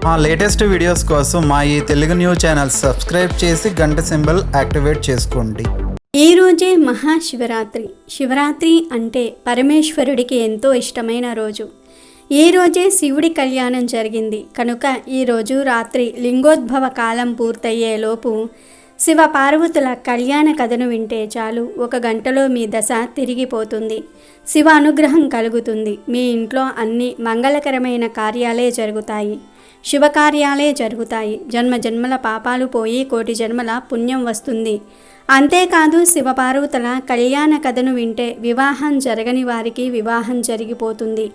మా latest videos కోసం మా ఈ తెలుగు న్యూస్ ఛానల్ సబ్స్క్రైబ్ చేసి గంట సింబల్ యాక్టివేట్ చేసుకోండి. ఈ రోజే మహాశివరాత్రి. శివరాత్రి అంటే పరమేశ్వరుడికి ఎంతో ఇష్టమైన రోజు. ఈ రోజే శివుడి కళ్యాణం జరిగింది కనుక ఈరోజు రాత్రి లింగోద్భవ కాలం పూర్తయ్యేలోపు శివ పార్వతుల కళ్యాణ కథను వింటే చాలు, 1 గంటలో మీ దశ తిరిగిపోతుంది. శివ అనుగ్రహం కలుగుతుంది. మీ ఇంట్లో అన్ని మంగళకరమైన కార్యాలే జరుగుతాయి, శుభకార్యాలే జరుగుతాయి. జన్మ జన్మల పాపాలు పోయి కోటి జన్మల పుణ్యం వస్తుంది. అంతేకాదు శివపార్వతుల కళ్యాణ కథను వింటే వివాహం జరగని వారికి వివాహం జరిగిపోతుంది.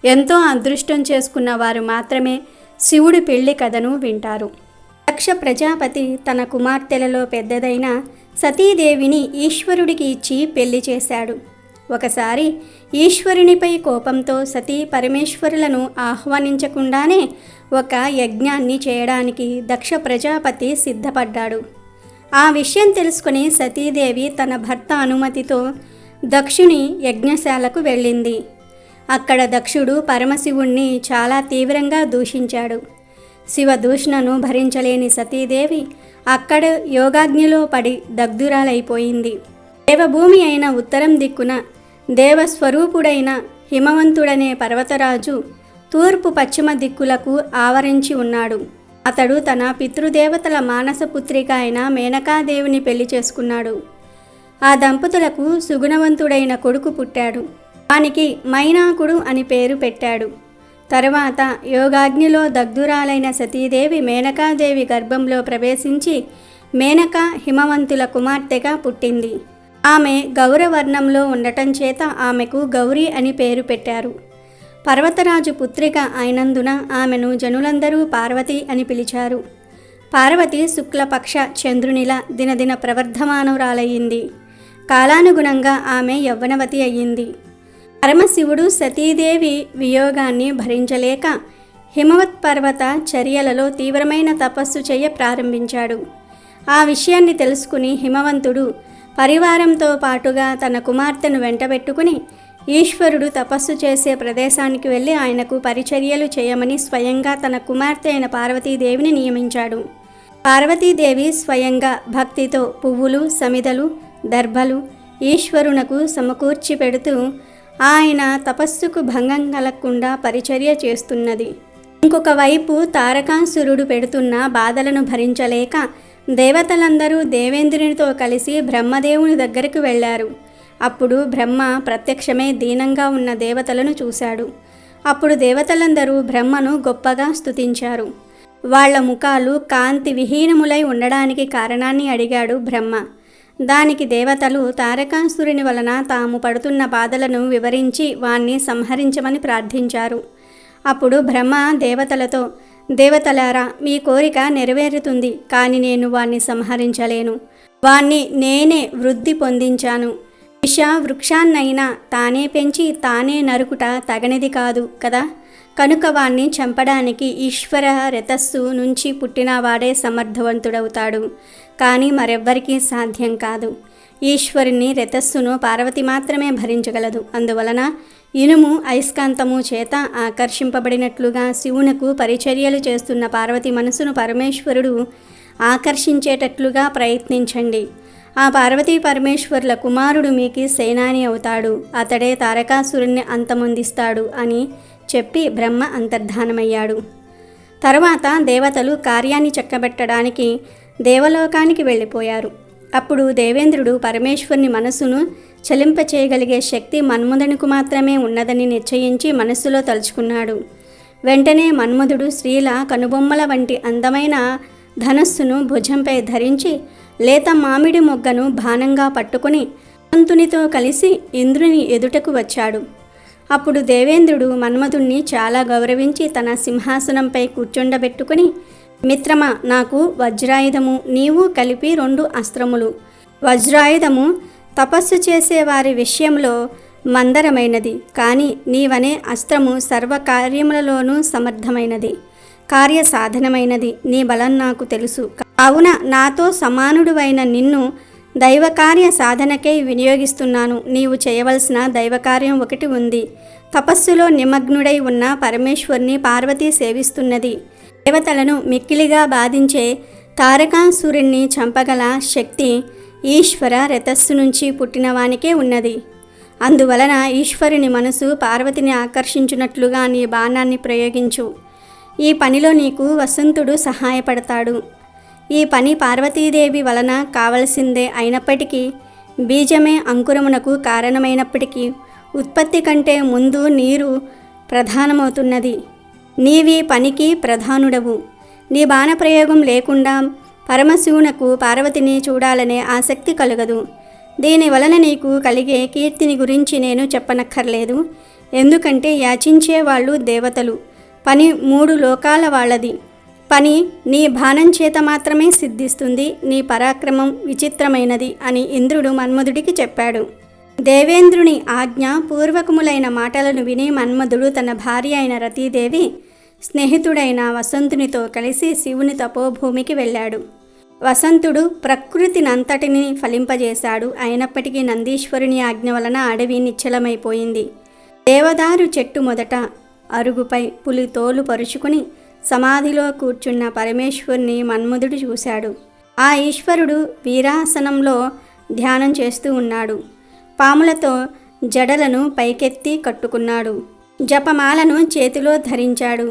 ఎంతో అదృష్టం చేసుకున్న వారు మాత్రమే శివుడి పెళ్లి కథను వింటారు. దక్ష ప్రజాపతి తన కుమార్తెలలో పెద్దదైన సతీదేవిని ఈశ్వరుడికి ఇచ్చి పెళ్లి చేశాడు. ఒకసారి ఈశ్వరునిపై కోపంతో సతీ పరమేశ్వరులను ఆహ్వానించకుండానే ఒక యజ్ఞాన్ని చేయడానికి దక్ష ప్రజాపతి సిద్ధపడ్డాడు. ఆ విషయం తెలుసుకుని సతీదేవి తన భర్త అనుమతితో దక్షుని యజ్ఞశాలకు వెళ్ళింది. అక్కడ దక్షుడు పరమశివుణ్ణి చాలా తీవ్రంగా దూషించాడు. శివ దూషణను భరించలేని సతీదేవి అక్కడ యోగాగ్నిలో పడి దగ్ధురాలైపోయింది. దేవభూమి అయిన ఉత్తరం దిక్కున దేవస్వరూపుడైన హిమవంతుడనే పర్వతరాజు తూర్పు పశ్చిమ దిక్కులకు ఆవరించి ఉన్నాడు. అతడు తన పితృదేవతల మానసపుత్రిక అయిన మేనకాదేవిని పెళ్లి చేసుకున్నాడు. ఆ దంపతులకు సుగుణవంతుడైన కొడుకు పుట్టాడు. వానికి మైనాకుడు అని పేరు పెట్టాడు. తరువాత యోగాగ్నిలో దగ్ధురాలైన సతీదేవి మేనకాదేవి గర్భంలో ప్రవేశించి మేనక హిమవంతుల కుమార్తెగా పుట్టింది. ఆమె గౌరవర్ణంలో ఉండటం చేత ఆమెకు గౌరీ అని పేరు పెట్టారు. పర్వతరాజు పుత్రిక అయినందున ఆమెను జనులందరూ పార్వతి అని పిలిచారు. పార్వతి శుక్లపక్ష చంద్రునిలా దినదిన ప్రవర్ధమానురాలయ్యింది. కాలానుగుణంగా ఆమె యవ్వనవతి అయ్యింది. పరమశివుడు సతీదేవి వియోగాన్ని భరించలేక హిమవత్ పర్వత చర్యలలో తీవ్రమైన తపస్సు చేయ ప్రారంభించాడు. ఆ విషయాన్ని తెలుసుకుని హిమవంతుడు పరివారంతో పాటుగా తన కుమార్తెను వెంటబెట్టుకుని ఈశ్వరుడు తపస్సు చేసే ప్రదేశానికి వెళ్ళి ఆయనకు పరిచర్యలు చేయమని స్వయంగా తన కుమార్తె అయిన పార్వతీదేవిని నియమించాడు. పార్వతీదేవి స్వయంగా భక్తితో పువ్వులు, సమిదలు, దర్భలు ఈశ్వరునకు సమకూర్చి పెడుతూ ఆయన తపస్సుకు భంగం కలగకుండా పరిచర్య చేస్తున్నది. ఇంకొక వైపు తారకాసురుడు పెడుతున్న బాధలను భరించలేక దేవతలందరూ దేవేంద్రునితో కలిసి బ్రహ్మదేవుని దగ్గరకు వెళ్ళారు. అప్పుడు బ్రహ్మ ప్రత్యక్షమే దీనంగా ఉన్న దేవతలను చూశాడు. అప్పుడు దేవతలందరూ బ్రహ్మను గొప్పగా స్తుతించారు. వాళ్ల ముఖాలు కాంతి విహీనములై ఉండడానికి కారణాన్ని అడిగాడు బ్రహ్మ. దానికి దేవతలు తారకాసురుని వలన తాము పడుతున్న బాధలను వివరించి వాణ్ణి సంహరించమని ప్రార్థించారు. అప్పుడు బ్రహ్మ దేవతలతో, దేవతలారా, మీ కోరిక నెరవేరుతుంది, కానీ నేను వాణ్ణి సంహరించలేను. వాణ్ణి నేనే వృద్ధి పొందించాను. విష వృక్షాన్నైనా తానే పెంచి తానే నరుకుట తగనిది కాదు కదా. కనుక వాణ్ణి చంపడానికి ఈశ్వర రేతస్సు నుంచి పుట్టిన వాడే సమర్థవంతుడవుతాడు, కానీ మరెవ్వరికీ సాధ్యం కాదు. ఈశ్వరుని రేతస్సును పార్వతి మాత్రమే భరించగలదు. అందువలన ఇనుము అయస్కాంతము చేత ఆకర్షింపబడినట్లుగా శివునకు పరిచర్యలు చేస్తున్న పార్వతి మనసును పరమేశ్వరుడు ఆకర్షించేటట్లుగా ప్రయత్నించండి. ఆ పార్వతీ పరమేశ్వరుల కుమారుడు మీకు సేనాని అవుతాడు. అతడే తారకాసురుణ్ణి అంతమొందిస్తాడు అని చెప్పి బ్రహ్మ అంతర్ధానమయ్యాడు. తరువాత దేవతలు కార్యాన్ని చక్కబెట్టడానికి దేవలోకానికి వెళ్ళిపోయారు. అప్పుడు దేవేంద్రుడు పరమేశ్వరుని మనసును చలింపచేయగలిగే శక్తి మన్మధునికి మాత్రమే ఉన్నదని నిశ్చయించి మనస్సులో తలుచుకున్నాడు. వెంటనే మన్మధుడు స్త్రీల కనుబొమ్మల వంటి అందమైన ధనస్సును భుజంపై ధరించి లేత మామిడి మొగ్గను బాణంగా పట్టుకుని హనుమంతునితో కలిసి ఇంద్రుని ఎదుటకు వచ్చాడు. అప్పుడు దేవేంద్రుడు మన్మధుణ్ణి చాలా గౌరవించి తన సింహాసనంపై కూర్చుండబెట్టుకుని, మిత్రమా, నాకు వజ్రాయుధము, నీవు కలిపి 2 అస్త్రములు. వజ్రాయుధము తపస్సు చేసేవారి విషయంలో మందరమైనది, కానీ నీవనే అస్త్రము సర్వకార్యములలోనూ సమర్థమైనది, కార్యసాధనమైనది. నీ బలం నాకు తెలుసు. కావున నాతో సమానుడువైన నిన్ను దైవకార్య సాధనకై వినియోగిస్తున్నాను. నీవు చేయవలసిన దైవకార్యం ఒకటి ఉంది. తపస్సులో నిమగ్నుడై ఉన్న పరమేశ్వరుని పార్వతి సేవిస్తున్నది. దేవతలను మిక్కిలిగా బాధించే తారకాసురుణ్ణి చంపగల శక్తి ఈశ్వర రథస్సు నుంచి పుట్టిన వానికే ఉన్నది. అందువలన ఈశ్వరుని మనసు పార్వతిని ఆకర్షించినట్లుగా నీ బాణాన్ని ప్రయోగించు. ఈ పనిలో నీకు వసంతుడు సహాయపడతాడు. ఈ పని పార్వతీదేవి వలన కావలసిందే అయినప్పటికీ, బీజమే అంకురమునకు కారణమైనప్పటికీ ఉత్పత్తి కంటే ముందు నీరు ప్రధానమవుతున్నది. నీవి పనికి ప్రధానుడవు. నీ బాణప్రయోగం లేకుండా పరమశివునకు పార్వతిని చూడాలనే ఆసక్తి కలుగదు. దీని వలన నీకు కలిగే కీర్తిని గురించి నేను చెప్పనక్కర్లేదు. ఎందుకంటే యాచించే వాళ్ళు దేవతలు, పని 3 లోకాల వాళ్ళది. పని నీ బాణం చేత మాత్రమే సిద్ధిస్తుంది. నీ పరాక్రమం విచిత్రమైనది అని ఇంద్రుడు మన్మధుడికి చెప్పాడు. దేవేంద్రుని ఆజ్ఞ పూర్వకములైన మాటలను విని మన్మధుడు తన భార్య అయిన రతీదేవి స్నేహితుడైన వసంతునితో కలిసి శివుని తపోభూమికి వెళ్ళాడు. వసంతుడు ప్రకృతినంతటిని ఫలింపజేశాడు. అయినప్పటికీ నందీశ్వరుని ఆజ్ఞ వలన అడవి నిశ్చలమైపోయింది. దేవదారు చెట్టు మొదట అరుగుపై పులి తోలు పరుచుకుని సమాధిలో కూర్చున్న పరమేశ్వరుని మన్మధుడు చూశాడు. ఆ ఈశ్వరుడు వీరాసనంలో ధ్యానం చేస్తూ ఉన్నాడు. పాములతో జడలను పైకెత్తి కట్టుకున్నాడు. జపమాలను చేతిలో ధరించాడు.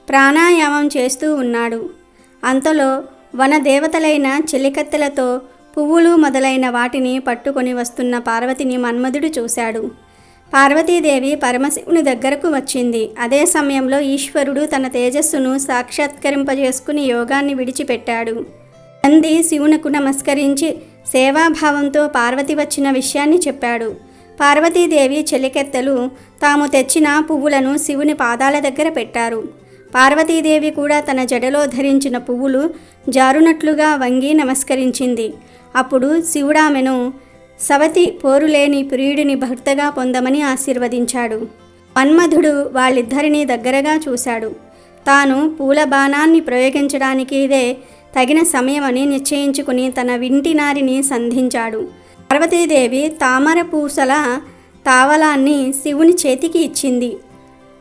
ప్రాణాయామం చేస్తూ ఉన్నాడు. అంతలో వనదేవతలైన చెలికత్తెలతో పువ్వులు మొదలైన వాటిని పట్టుకొని వస్తున్న పార్వతిని మన్మధుడు చూశాడు. పార్వతీదేవి పరమశివుని దగ్గరకు వచ్చింది. అదే సమయంలో ఈశ్వరుడు తన తేజస్సును సాక్షాత్కరింపజేసుకుని యోగాన్ని విడిచిపెట్టాడు. నంది శివునకు నమస్కరించి సేవాభావంతో పార్వతి వచ్చిన విషయాన్ని చెప్పాడు. పార్వతీదేవి చెలికెత్తెలు తాము తెచ్చిన పువ్వులను శివుని పాదాల దగ్గర పెట్టారు. పార్వతీదేవి కూడా తన జడలో ధరించిన పువ్వులు జారునట్లుగా వంగి నమస్కరించింది. అప్పుడు శివుడామెను సవతి పోరులేని ప్రియుడిని భర్తగా పొందమని ఆశీర్వదించాడు. మన్మధుడు వాళ్ళిద్దరినీ దగ్గరగా చూశాడు. తాను పూల బాణాన్ని ప్రయోగించడానికి ఇదే తగిన సమయమని నిశ్చయించుకుని తన వింటినారిని సంధించాడు. పార్వతీదేవి తామర పూసల తావలాన్ని శివుని చేతికి ఇచ్చింది.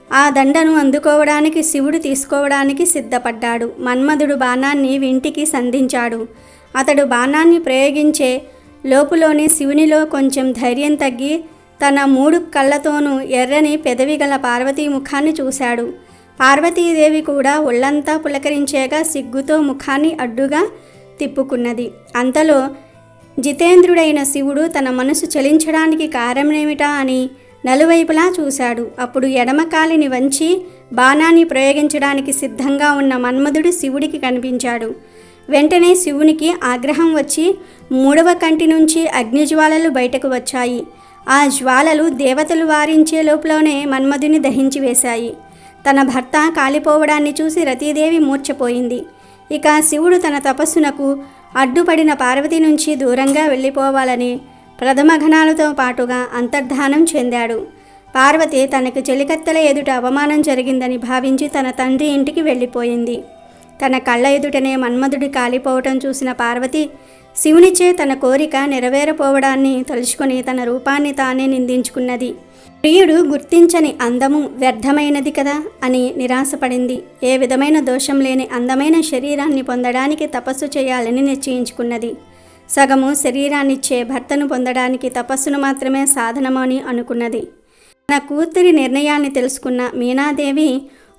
ఆ దండను అందుకోవడానికి శివుడు తీసుకోవడానికి సిద్ధపడ్డాడు. మన్మధుడు బాణాన్ని వింటికి సంధించాడు. అతడు బాణాన్ని ప్రయోగించే లోపులోని శివునిలో కొంచెం ధైర్యం తగ్గి తన 3 కళ్ళతోనూ ఎర్రని పెదవి గల పార్వతీ ముఖాన్ని చూశాడు. పార్వతీదేవి కూడా ఒళ్ళంతా పులకరించేగా సిగ్గుతో ముఖాన్ని అడ్డుగా తిప్పుకున్నది. అంతలో జితేంద్రుడైన శివుడు తన మనసు చలించడానికి కారణమేమిటా అని నలువైపులా చూశాడు. అప్పుడు ఎడమకాలిని వంచి బాణాన్ని ప్రయోగించడానికి సిద్ధంగా ఉన్న మన్మధుడు శివుడికి కనిపించాడు. వెంటనే శివునికి ఆగ్రహం వచ్చి 3వ కంటి నుంచి అగ్నిజ్వాలలు బయటకు వచ్చాయి. ఆ జ్వాలలు దేవతలు వారించే లోపలనే మన్మధుని దహించి వేశాయి. తన భర్త కాలిపోవడాన్ని చూసి రతీదేవి మూర్ఛపోయింది. ఇక శివుడు తన తపస్సునకు అడ్డుపడిన పార్వతి నుంచి దూరంగా వెళ్ళిపోవాలని ప్రథమ గణాలతో పాటుగా అంతర్ధానం చెందాడు. పార్వతి తనకు చెలికత్తెల ఎదుట అవమానం జరిగిందని భావించి తన తండ్రి ఇంటికి వెళ్ళిపోయింది. తన కళ్ళ ఎదుటనే మన్మధుడి కాలిపోవటం చూసిన పార్వతి శివునిచే తన కోరిక నెరవేరపోవడాన్ని తలుచుకొని తన రూపాన్ని తానే నిందించుకున్నది. ప్రియుడు గుర్తించని అందము వ్యర్థమైనది కదా అని నిరాశపడింది. ఏ విధమైన దోషం లేని అందమైన శరీరాన్ని పొందడానికి తపస్సు చేయాలని నిశ్చయించుకున్నది. సగము శరీరాన్నిచ్చే భర్తను పొందడానికి తపస్సును మాత్రమే సాధనమని అనుకున్నది. తన కూతురి నిర్ణయాన్ని తెలుసుకున్న మీనాదేవి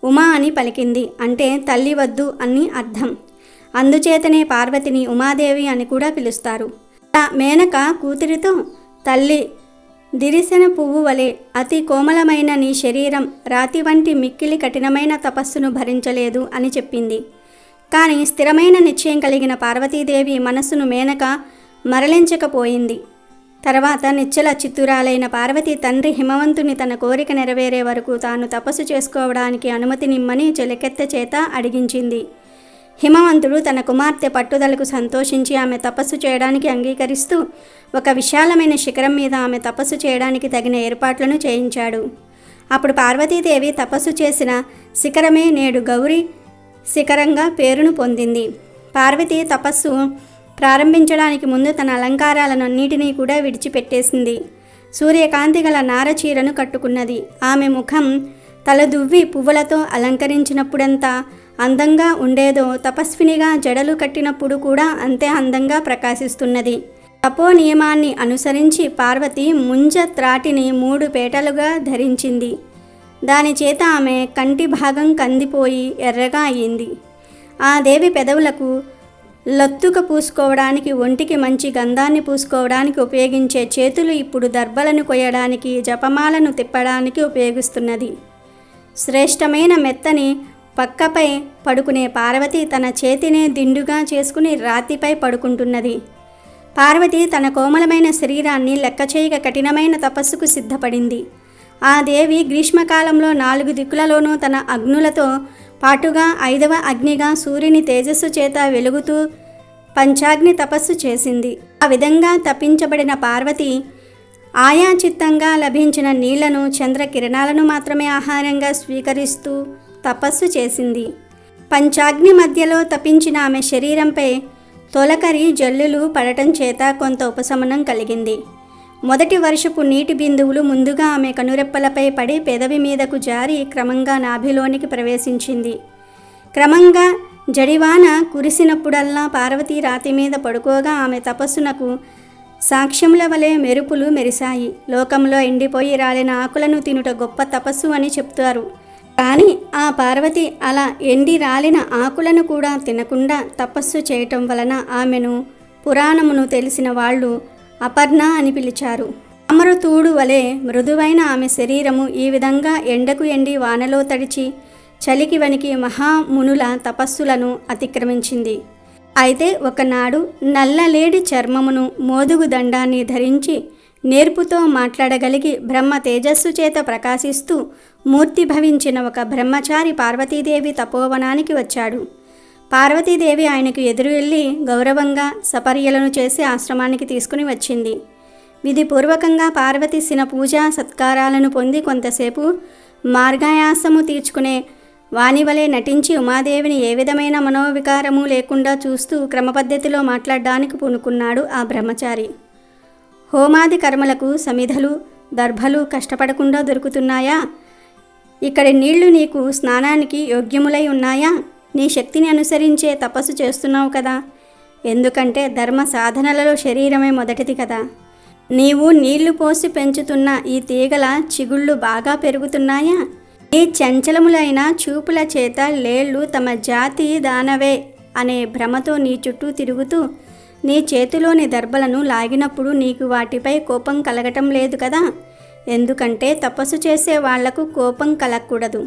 ఉమా అని పలికింది. అంటే తల్లి వద్దు అని అర్థం. అందుచేతనే పార్వతిని ఉమాదేవి అని కూడా పిలుస్తారు. మేనక కూతురితో, తల్లి దిరిసెన పువ్వు వలె అతి కోమలమైన నీ శరీరం రాతి వంటి మిక్కిలి కఠినమైన తపస్సును భరించలేదు అని చెప్పింది. కానీ స్థిరమైన నిశ్చయం కలిగిన పార్వతీదేవి మనస్సును మేనక మరలించకపోయింది. తర్వాత నిశ్చల చిత్తురాలైన పార్వతి తండ్రి హిమవంతుని తన కోరిక నెరవేరే వరకు తాను తపస్సు చేసుకోవడానికి అనుమతినిమ్మని చెలికెత్తె చేత అడిగించింది. హిమవంతుడు తన కుమార్తె పట్టుదలకు సంతోషించి ఆమె తపస్సు చేయడానికి అంగీకరిస్తూ ఒక విశాలమైన శిఖరం మీద ఆమె తపస్సు చేయడానికి తగిన ఏర్పాట్లను చేయించాడు. అప్పుడు పార్వతీదేవి తపస్సు చేసిన శిఖరమే నేడు గౌరీ శిఖరంగా పేరును పొందింది. పార్వతి తపస్సు ప్రారంభించడానికి ముందు తన అలంకారాలన్నింటినీ కూడా విడిచిపెట్టేసింది. సూర్యకాంతి గల నారచీరను కట్టుకున్నది. ఆమె ముఖం తలదువ్వి పువ్వులతో అలంకరించినప్పుడంతా అందంగా ఉండేదో తపస్వినిగా జడలు కట్టినప్పుడు కూడా అంతే అందంగా ప్రకాశిస్తున్నది. తపో నియమాన్ని అనుసరించి పార్వతి ముంజ త్రాటిని 3 పేటలుగా ధరించింది. దాని చేత ఆమె కంటి భాగం కందిపోయి ఎర్రగా అయ్యింది. ఆ దేవి పెదవులకు లత్తుక పూసుకోవడానికి, ఒంటికి మంచి గంధాన్ని పూసుకోవడానికి ఉపయోగించే చేతులు ఇప్పుడు దర్భలను కొయ్యడానికి, జపమాలను తిప్పడానికి ఉపయోగిస్తున్నది. శ్రేష్టమైన మెత్తని పక్కపై పడుకునే పార్వతి తన చేతినే దిండుగా చేసుకుని రాతిపై పడుకుంటున్నది. పార్వతి తన కోమలమైన శరీరాన్ని లెక్క చేయక కఠినమైన తపస్సుకు సిద్ధపడింది. ఆ దేవి గ్రీష్మకాలంలో 4 దిక్కులలోనూ తన అగ్నులతో పాటుగా 5వ అగ్నిగా సూర్యుని తేజస్సు చేత వెలుగుతూ పంచాగ్ని తపస్సు చేసింది. ఆ విధంగా తప్పించబడిన పార్వతి ఆయాచిత్తంగా లభించిన నీళ్లను, చంద్రకిరణాలను మాత్రమే ఆహారంగా స్వీకరిస్తూ తపస్సు చేసింది. పంచాగ్ని మధ్యలో తపించిన ఆమె శరీరంపై తొలకరి జల్లులు పడటం చేత కొంత ఉపశమనం కలిగింది. మొదటి వర్షపు నీటి బిందువులు ముందుగా ఆమె కనురెప్పలపై పడి పెదవి మీదకు జారి క్రమంగా నాభిలోనికి ప్రవేశించింది. క్రమంగా జడివాన కురిసినప్పుడల్లా పార్వతి రాతి మీద పడుకోగా ఆమె తపస్సునకు సాక్ష్యముల వలె మెరుపులు మెరిశాయి. లోకంలో ఎండిపోయి రాలిన ఆకులను తినుట గొప్ప తపస్సు అని చెప్తారు. కానీ ఆ పార్వతి అలా ఎండి రాలిన ఆకులను కూడా తినకుండా తపస్సు చేయటం వలన ఆమెను పురాణమును తెలిసిన వాళ్ళు అపర్ణ అని పిలిచారు. అమరతూడు వలె మృదువైన ఆమె శరీరము ఈ విధంగా ఎండకు ఎండి వానలో తడిచి చలికి వణికి మహామునుల తపస్సులను అతిక్రమించింది. అయితే ఒకనాడు నల్లలేడి చర్మమును, మోదుగు దండాన్ని ధరించి నేర్పుతో మాట్లాడగలిగి బ్రహ్మ తేజస్సు చేత ప్రకాశిస్తూ మూర్తి భవించిన ఒక బ్రహ్మచారి పార్వతీదేవి తపోవనానికి వచ్చాడు. పార్వతీదేవి ఆయనకు ఎదురు వెళ్ళి గౌరవంగా సపర్యలను చేసి ఆశ్రమానికి తీసుకుని వచ్చింది. విధిపూర్వకంగా పార్వతి శిన పూజా సత్కారాలను పొంది కొంతసేపు మార్గాయాసము తీర్చుకునే వానివలే నటించి ఉమాదేవిని ఏ విధమైన మనోవికారము లేకుండా చూస్తూ క్రమపద్ధతిలో మాట్లాడడానికి పూనుకున్నాడు ఆ బ్రహ్మచారి. హోమాది కర్మలకు సమిధలు, దర్భలు కష్టపడకుండా దొరుకుతున్నాయా? ఇక్కడి నీళ్లు నీకు స్నానానికి యోగ్యములై ఉన్నాయా? నీ శక్తిని అనుసరించే తపస్సు చేస్తున్నావు కదా. ఎందుకంటే ధర్మ సాధనలలో శరీరమే మొదటిది కదా. నీవు నీళ్లు పోసి పెంచుతున్న ఈ తీగల చిగుళ్ళు బాగా పెరుగుతున్నాయా? ఈ చంచలములైన చూపుల చేత లేళ్ళు తమ జాతి దానవే అనే భ్రమతో నీ చుట్టూ తిరుగుతూ నీ చేతిలోని దర్భలను లాగినప్పుడు నీకు వాటిపై కోపం కలగటం లేదు కదా. ఎందుకంటే తపస్సు చేసే వాళ్లకు కోపం కలగకూడదు.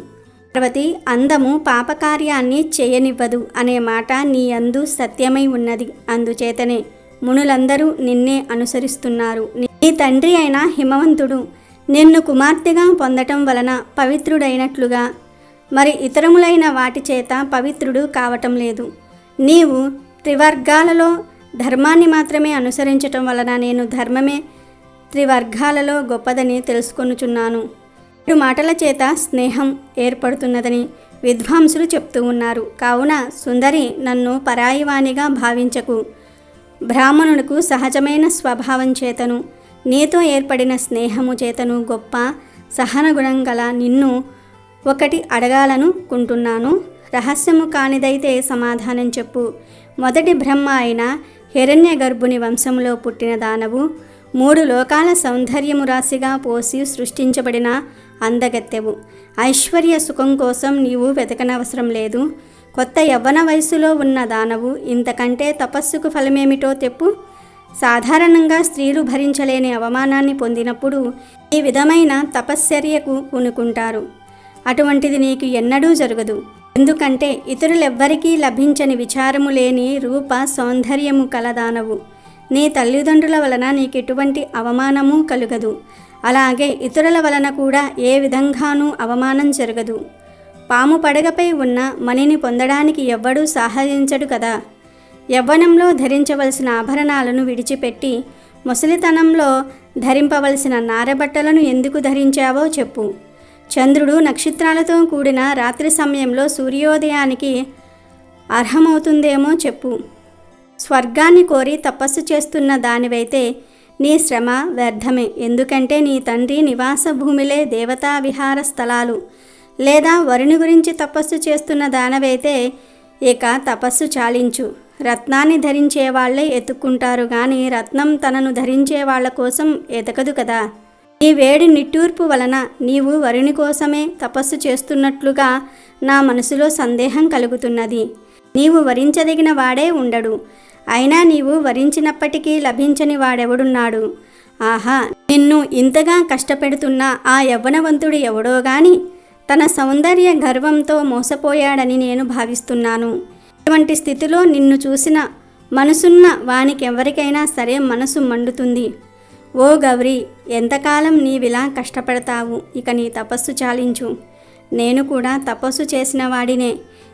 పార్వతి, అందము పాపకార్యాన్ని చేయనివ్వదు అనే మాట నీ అందు సత్యమై ఉన్నది. అందుచేతనే మునులందరూ నిన్నే అనుసరిస్తున్నారు. నీ తండ్రి అయిన హిమవంతుడు నిన్ను కుమార్తెగా పొందటం వలన పవిత్రుడైనట్లుగా మరి ఇతరములైన వాటి చేత పవిత్రుడు కావటం లేదు. నీవు త్రివర్గాలలో ధర్మాన్ని మాత్రమే అనుసరించటం వలన నేను ధర్మమే త్రివర్గాలలో గొప్పదని తెలుసుకొనుచున్నాను. 7 మాటల చేత స్నేహం ఏర్పడుతున్నదని విద్వాంసులు చెప్తూ ఉన్నారు. కావున సుందరి, నన్ను పరాయివానిగా భావించకు. బ్రాహ్మణులకు సహజమైన స్వభావం చేతను నీతో ఏర్పడిన స్నేహము చేతను గొప్ప సహనగుణం గల నిన్ను ఒకటి అడగాలనుకుంటున్నాను. రహస్యము కానిదైతే సమాధానం చెప్పు. మొదటి బ్రహ్మ అయిన హిరణ్య గర్భుని వంశంలో పుట్టిన దానవు, 3 లోకాల సౌందర్యము రాశిగా పోసి సృష్టించబడిన అందగత్తెవు. ఐశ్వర్య సుఖం కోసం నీవు వెతకనవసరం లేదు. కొత్త యవ్వన వయసులో ఉన్న దానవు. ఇంతకంటే తపస్సుకు ఫలమేమిటో చెప్పు. సాధారణంగా స్త్రీలు భరించలేని అవమానాన్ని పొందినప్పుడు ఈ విధమైన తపశ్చర్యకు పూనుకుంటారు. అటువంటిది నీకు ఎన్నడూ జరగదు. ఎందుకంటే ఇతరులెవ్వరికీ లభించని విచారము లేని రూప సౌందర్యము కలదానవు. నీ తల్లిదండ్రుల వలన నీకెటువంటి అవమానము కలుగదు. అలాగే ఇతరుల వలన కూడా ఏ విధంగానూ అవమానం జరగదు. పాము పడగపై ఉన్న మణిని పొందడానికి ఎవ్వడూ సాహసించడు కదా. యవ్వనంలో ధరించవలసిన ఆభరణాలను విడిచిపెట్టి ముసలితనంలో ధరింపవలసిన నారబట్టలను ఎందుకు ధరించావో చెప్పు. చంద్రుడు నక్షత్రాలతో కూడిన రాత్రి సమయంలో సూర్యోదయానికి అర్హమవుతుందేమో చెప్పు. స్వర్గాన్ని కోరి తపస్సు చేస్తున్న దానివైతే నీ శ్రమ వ్యర్థమే. ఎందుకంటే నీ తండ్రి నివాస భూమిలే దేవతా విహార స్థలాలు. లేదా వరుని గురించి తపస్సు చేస్తున్న దానవైతే ఇక తపస్సు చాలించు. రత్నాన్ని ధరించే వాళ్లే ఎత్తుక్కుంటారు గాని రత్నం తనను ధరించే వాళ్ల కోసం ఎతకదు కదా. ఈ వేడి నిట్టూర్పు వలన నీవు వరుని కోసమే తపస్సు చేస్తున్నట్లుగా నా మనసులో సందేహం కలుగుతున్నది. నీవు వరించదగిన వాడే ఉండడు. అయినా నీవు వరించినప్పటికీ లభించని వాడెవడున్నాడు? ఆహా, నిన్ను ఇంతగా కష్టపెడుతున్న ఆ యవ్వనవంతుడు ఎవడో గాని తన సౌందర్య గర్వంతో మోసపోయాడని నేను భావిస్తున్నాను. ఇటువంటి స్థితిలో నిన్ను చూసిన మనసున్న వానికెవరికైనా సరే మనసు మండుతుంది. ఓ గౌరీ, ఎంతకాలం నీవిలా కష్టపడతావు? ఇక నీ తపస్సు చాలించు. నేను కూడా తపస్సు చేసిన వాడినే.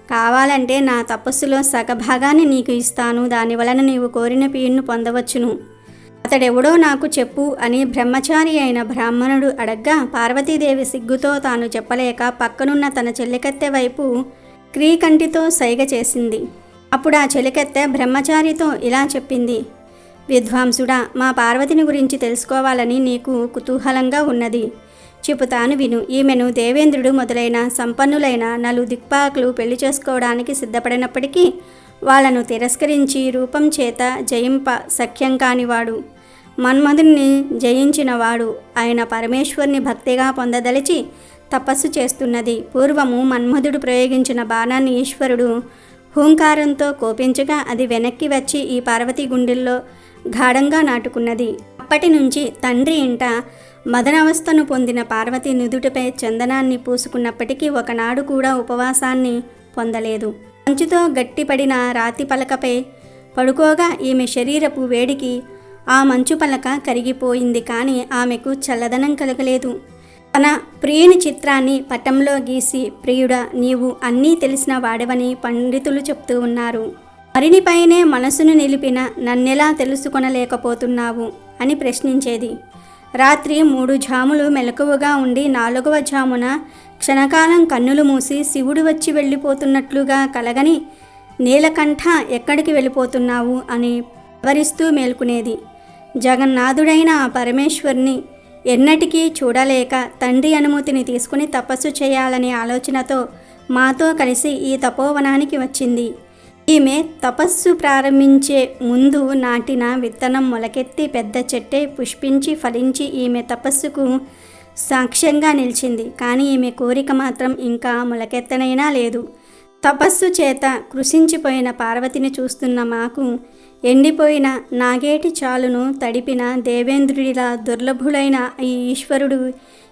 కావాలంటే నా తపస్సులో సగభాగాన్ని నీకు ఇస్తాను. దానివలన నీవు కోరిన పీయును పొందవచ్చును. అతడెవడో నాకు చెప్పు అని బ్రహ్మచారి అయిన బ్రాహ్మణుడు అడగ్గా పార్వతీదేవి సిగ్గుతో తాను చెప్పలేక పక్కనున్న తన చెలికత్తె వైపు క్రీకంటితో సైగ చేసింది. అప్పుడు ఆ చెలికత్తె బ్రహ్మచారితో ఇలా చెప్పింది. విద్వాంసుడా, మా పార్వతిని గురించి తెలుసుకోవాలని నీకు కుతూహలంగా ఉన్నది. చెబుతాను విను. ఈమెను దేవేంద్రుడు మొదలైన సంపన్నులైన దిక్పాలకులు పెళ్లి చేసుకోవడానికి సిద్ధపడినప్పటికీ వాళ్ళను తిరస్కరించి రూపం చేత జయింప సఖ్యం కానివాడు, మన్మధుణ్ణి జయించినవాడు ఆయన పరమేశ్వరుని భక్తిగా పొందదలిచి తపస్సు చేస్తున్నది. పూర్వము మన్మధుడు ప్రయోగించిన బాణాన్ని ఈశ్వరుడు హూంకారంతో కోపించగా అది వెనక్కి వచ్చి ఈ పార్వతి గుండెల్లో గాఢంగా నాటుకున్నది. అప్పటి నుంచి తండ్రి ఇంట మదనావస్థను పొందిన పార్వతి నుదుటిపై చందనాన్ని పూసుకున్నప్పటికీ ఒకనాడు కూడా ఉపవాసాన్ని పొందలేదు. మంచుతో గట్టిపడిన రాతి పలకపై పడుకోగా ఈమె శరీరపు వేడికి ఆ మంచు పలక కరిగిపోయింది. కానీ ఆమెకు చల్లదనం కలగలేదు. తన ప్రియుని చిత్రాన్ని పటంలో గీసి, ప్రియుడా, నీవు అన్నీ తెలిసిన వాడవని పండితులు చెప్తూ ఉన్నారు. మరినిపైనే మనసును నిలిపిన నన్నెలా తెలుసుకొనలేకపోతున్నావు అని ప్రశ్నించేది. రాత్రి 3 జాములు మెలకువగా ఉండి 4వ జామున క్షణకాలం కన్నులు మూసి శివుడు వచ్చి వెళ్ళిపోతున్నట్లుగా కలగని నీలకంఠ ఎక్కడికి వెళ్ళిపోతున్నావు అని వివరిస్తూ మేల్కునేది. జగన్నాథుడైన ఆ పరమేశ్వరుని ఎన్నటికీ చూడలేక తండ్రి అనుమతిని తీసుకుని తపస్సు చేయాలనే ఆలోచనతో మాతో కలిసి ఈ తపోవనానికి వచ్చింది. ఈమె తపస్సు ప్రారంభించే ముందు నాటిన విత్తనం మొలకెత్తి పెద్ద చెట్టే పుష్పించి ఫలించి ఈమె తపస్సుకు సాక్ష్యంగా నిలిచింది. కానీ ఈమె కోరిక మాత్రం ఇంకా మొలకెత్తనైనా లేదు. తపస్సు చేత కృషించిపోయిన పార్వతిని చూస్తున్న మాకు ఎండిపోయిన నాగేటి చాలును తడిపిన దేవేంద్రుడిలా దుర్లభుడైన ఈ ఈశ్వరుడు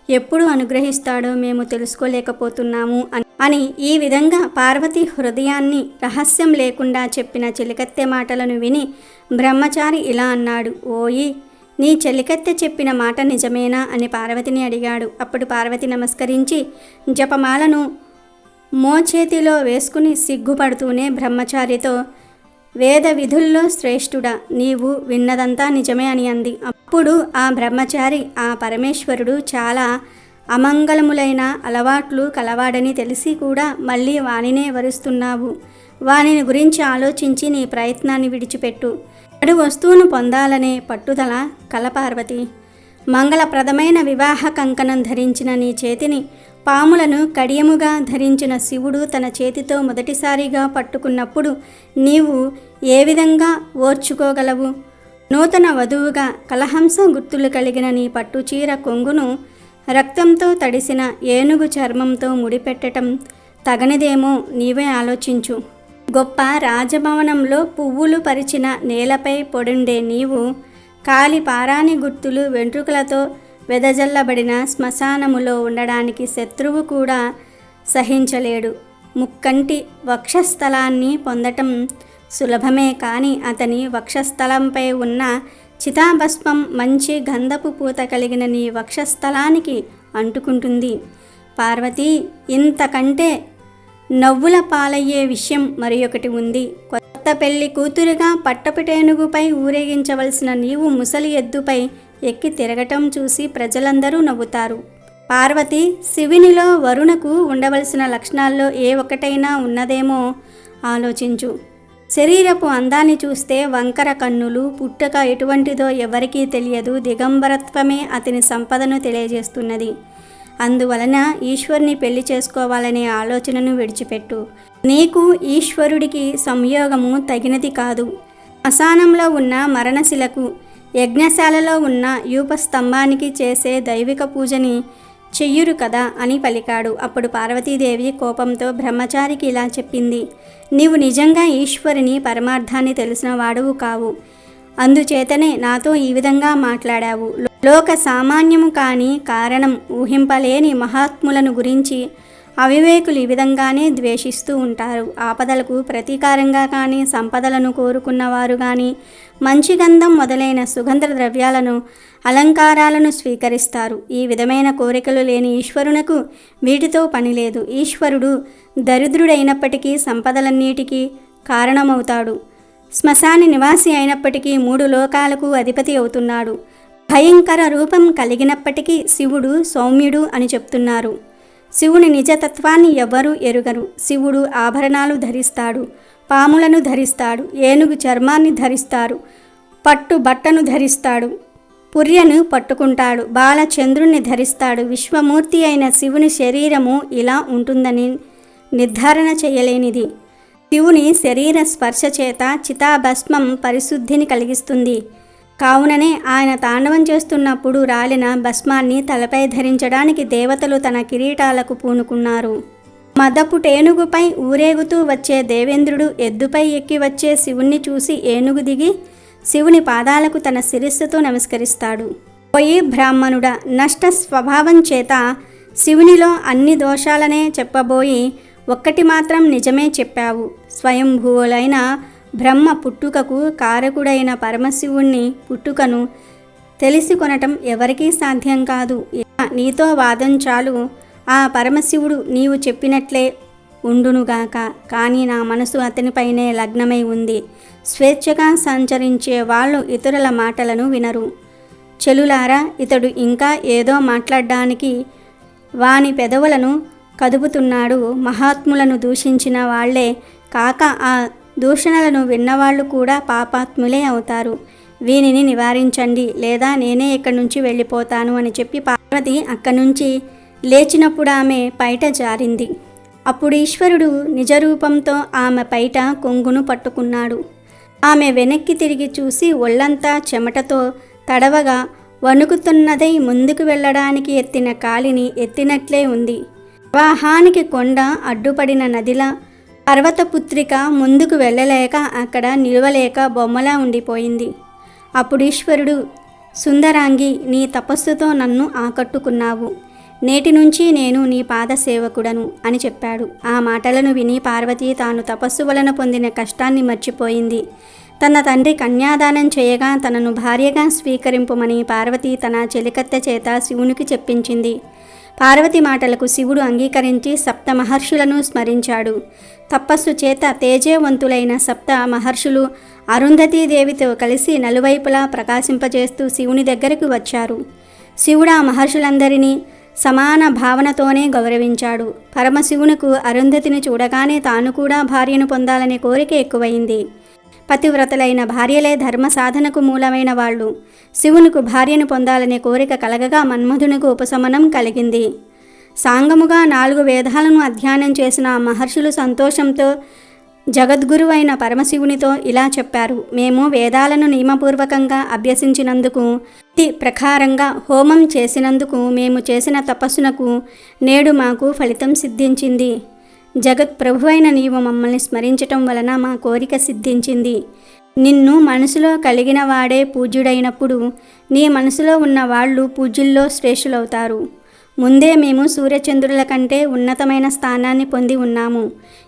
ఎప్పుడు అనుగ్రహిస్తాడో మేము తెలుసుకోలేకపోతున్నాము అని ఈ విధంగా పార్వతి హృదయాన్ని రహస్యం లేకుండా చెప్పిన చెలికత్తె మాటలను విని బ్రహ్మచారి ఇలా అన్నాడు. ఓయి, నీ చెలికత్తె చెప్పిన మాట నిజమేనా అని పార్వతిని అడిగాడు. అప్పుడు పార్వతి నమస్కరించి జపమాలను మోచేతిలో వేసుకుని సిగ్గుపడుతూనే బ్రహ్మచారితో, వేద విధుల్లో శ్రేష్ఠుడా, నీవు విన్నదంతా నిజమే అని అంది. అప్పుడు ఆ బ్రహ్మచారి, ఆ పరమేశ్వరుడు చాలా అమంగళములైన అలవాట్లు కలవాడని తెలిసి కూడా మళ్ళీ వానినే వరుస్తున్నావు. వానిని గురించి ఆలోచించి నీ ప్రయత్నాన్ని విడిచిపెట్టు. అడు వస్తువును పొందాలనే పట్టుదల కలపార్వతి. మంగళప్రదమైన వివాహ కంకణం ధరించిన నీ చేతిని పాములను కడియముగా ధరించిన శివుడు తన చేతితో మొదటిసారిగా పట్టుకున్నప్పుడు నీవు ఏ విధంగా ఓర్చుకోగలవు? నూతన వధువుగా కలహంస గుర్తులు కలిగిన నీ పట్టుచీర కొంగును రక్తంతో తడిసిన ఏనుగు చర్మంతో ముడిపెట్టడం తగనిదేమో నీవే ఆలోచించు. గొప్ప రాజభవనంలో పువ్వులు పరిచిన నేలపై పొడుండే నీవు కాలి పారాని గుర్తులు వెంట్రుకలతో వెదజల్లబడిన శ్మశానములో ఉండడానికి శత్రువు కూడా సహించలేడు. ముక్కంటి వక్షస్థలాన్ని పొందటం సులభమే, కానీ అతని వక్షస్థలంపై ఉన్న చితాభస్మం మంచి గంధపు పూత కలిగిన నీ వక్షస్థలానికి అంటుకుంటుంది. పార్వతి, ఇంతకంటే నవ్వుల పాలయ్యే విషయం మరి ఒకటి ఉంది. కొత్త పెళ్లి కూతురుగా పట్టపుటేనుగుపై ఊరేగించవలసిన నీవు ముసలి ఎద్దుపై ఎక్కి తిరగటం చూసి ప్రజలందరూ నవ్వుతారు. పార్వతి, శివునిలో వరుణకు ఉండవలసిన లక్షణాల్లో ఏ ఒక్కటైనా ఉన్నదేమో ఆలోచించు. శరీరపు అందాన్ని చూస్తే వంకర కన్నులు, పుట్టుక ఎటువంటిదో ఎవరికీ తెలియదు. దిగంబరత్వమే అతని సంపదను తెలియజేస్తున్నది. అందువలన ఈశ్వరుని పెళ్లి చేసుకోవాలనే ఆలోచనను విడిచిపెట్టు. నీకు ఈశ్వరుడికి సంయోగము తగినది కాదు. శ్మశానంలో ఉన్న మరణశిలకు, యజ్ఞశాలలో ఉన్న యూపస్తంభానికి చేసే దైవిక పూజని చెయ్యురు కదా అని పలికాడు. అప్పుడు పార్వతీదేవి కోపంతో బ్రహ్మచారికి ఇలా చెప్పింది: నీవు నిజంగా ఈశ్వరుని పరమార్థాన్ని తెలిసిన వాడువు కావు. అందుచేతనే నాతో ఈ విధంగా మాట్లాడావు. లోక సామాన్యము కాని కారణం ఊహింపలేని మహాత్ములను గురించి అవివేకులు ఈ విధంగానే ద్వేషిస్తూ ఉంటారు. ఆపదలకు ప్రతీకారంగా కానీ, సంపదలను కోరుకున్నవారు కానీ మంచి గంధం మొదలైన సుగంధ ద్రవ్యాలను, అలంకారాలను స్వీకరిస్తారు. ఈ విధమైన కోరికలు లేని ఈశ్వరునకు వీటితో పనిలేదు. ఈశ్వరుడు దరిద్రుడైనప్పటికీ సంపదలన్నిటికీ కారణమవుతాడు. శ్మశాన నివాసి అయినప్పటికీ 3 లోకాలకు అధిపతి అవుతున్నాడు. భయంకర రూపం కలిగినప్పటికీ శివుడు సౌమ్యుడు అని చెప్తున్నారు. శివుని నిజతత్వాన్ని ఎవ్వరూ ఎరుగరు. శివుడు ఆభరణాలు ధరిస్తాడు, పాములను ధరిస్తాడు, ఏనుగు చర్మాన్ని ధరిస్తాడు, పట్టు బట్టను ధరిస్తాడు, పుర్యను పట్టుకుంటాడు, బాలచంద్రుణ్ణి ధరిస్తాడు. విశ్వమూర్తి అయిన శివుని శరీరము ఇలా ఉంటుందని నిర్ధారణ చేయలేనిది. శివుని శరీర స్పర్శ చేత చితాభస్మం పరిశుద్ధిని కలిగిస్తుంది. కావుననే ఆయన తాండవం చేస్తున్నప్పుడు రాలిన భస్మాన్ని తలపై ధరించడానికి దేవతలు తన కిరీటాలకు పూనుకున్నారు. మదపు టేనుగుపై ఊరేగుతూ వచ్చే దేవేంద్రుడు ఎద్దుపై ఎక్కి వచ్చే శివుణ్ణి చూసి ఏనుగు దిగి శివుని పాదాలకు తన శిరస్సుతో నమస్కరిస్తాడు. పోయి బ్రాహ్మణుడా, నష్ట స్వభావం చేత శివునిలో అన్ని దోషాలనే చెప్పబోయి ఒక్కటి మాత్రం నిజమే చెప్పావు. స్వయంభువులైన బ్రహ్మ పుట్టుకకు కారకుడైన పరమశివుణ్ణి పుట్టుకను తెలిసి కొనటం ఎవరికీ సాధ్యం కాదు. నీతో వాదం చాలు. ఆ పరమశివుడు నీవు చెప్పినట్లే ఉండునుగాక. కానీ నా మనసు అతనిపైనే లగ్నమై ఉంది. స్వేచ్ఛగా సంచరించే వాళ్ళు ఇతరుల మాటలను వినరు. చెలులారా, ఇతడు ఇంకా ఏదో మాట్లాడడానికి వాని పెదవులను కదుపుతున్నాడు. మహాత్ములను దూషించిన వాళ్లే కాక ఆ దూషణలను విన్నవాళ్ళు కూడా పాపాత్ములే అవుతారు. వీనిని నివారించండి, లేదా నేనే ఇక్కడి నుంచి వెళ్ళిపోతాను అని చెప్పి పార్వతి అక్కడి నుంచి లేచినప్పుడు ఆమె పైట జారింది. అప్పుడు ఈశ్వరుడు నిజరూపంతో ఆమె పైట కొంగును పట్టుకున్నాడు. ఆమె వెనక్కి తిరిగి చూసి ఒళ్ళంతా చెమటతో తడవగా వణుకుతున్నదై ముందుకు వెళ్ళడానికి ఎత్తిన కాలిని ఎత్తినట్లే ఉంది. ప్రవాహానికి కొండ అడ్డుపడిన నదిలా పర్వతపుత్రిక ముందుకు వెళ్ళలేక అక్కడ నిలవలేక బొమ్మలా ఉండిపోయింది. అప్పుడు ఈశ్వరుడు, సుందరాంగి, నీ తపస్సుతో నన్ను ఆకట్టుకున్నావు. నేటి నుంచి నేను నీ పాద సేవకుడను అని చెప్పాడు. ఆ మాటలను విని పార్వతి తాను తపస్సు వలన పొందిన కష్టాన్ని మర్చిపోయింది. తన తండ్రి కన్యాదానం చేయగా తనను భార్యగా స్వీకరింపమని పార్వతి తన చెలికత్తె చేత శివునికి చెప్పించింది. పార్వతి మాటలకు శివుడు అంగీకరించి సప్త మహర్షులను స్మరించాడు. తపస్సు చేత తేజవంతులైన సప్త మహర్షులు అరుంధతీదేవితో కలిసి నలువైపులా ప్రకాశింపజేస్తూ శివుని దగ్గరకు వచ్చారు. శివుడు ఆ మహర్షులందరినీ సమాన భావనతోనే గౌరవించాడు. పరమశివునకు అరుంధతిని చూడగానే తాను కూడా భార్యను పొందాలనే కోరిక ఎక్కువైంది. పతివ్రతలైన భార్యలే ధర్మ సాధనకు మూలమైన వాళ్ళు. శివునికి భార్యను పొందాలనే కోరిక కలగగా మన్మధునికి ఉపశమనం కలిగింది. సాంగముగా 4 వేదాలను అధ్యయనం చేసిన మహర్షులు సంతోషంతో జగద్గురువైన పరమశివునితో ఇలా చెప్పారు: మేము వేదాలను నియమపూర్వకంగా అభ్యసించినందుకు, ప్రకారంగా హోమం చేసినందుకు, మేము చేసిన తపస్సునకు నేడు మాకు ఫలితం సిద్ధించింది. జగత్ ప్రభువైన నీవు మమ్మల్ని స్మరించటం వలన మా కోరిక సిద్ధించింది. నిన్ను మనసులో కలిగిన వాడే పూజ్యుడైనప్పుడు నీ మనసులో ఉన్న వాళ్ళు పూజ్యుల్లో శ్రేష్ఠులవుతారు. ముందే మేము సూర్యచంద్రుల కంటే ఉన్నతమైన స్థానాన్ని పొంది ఉన్నాము.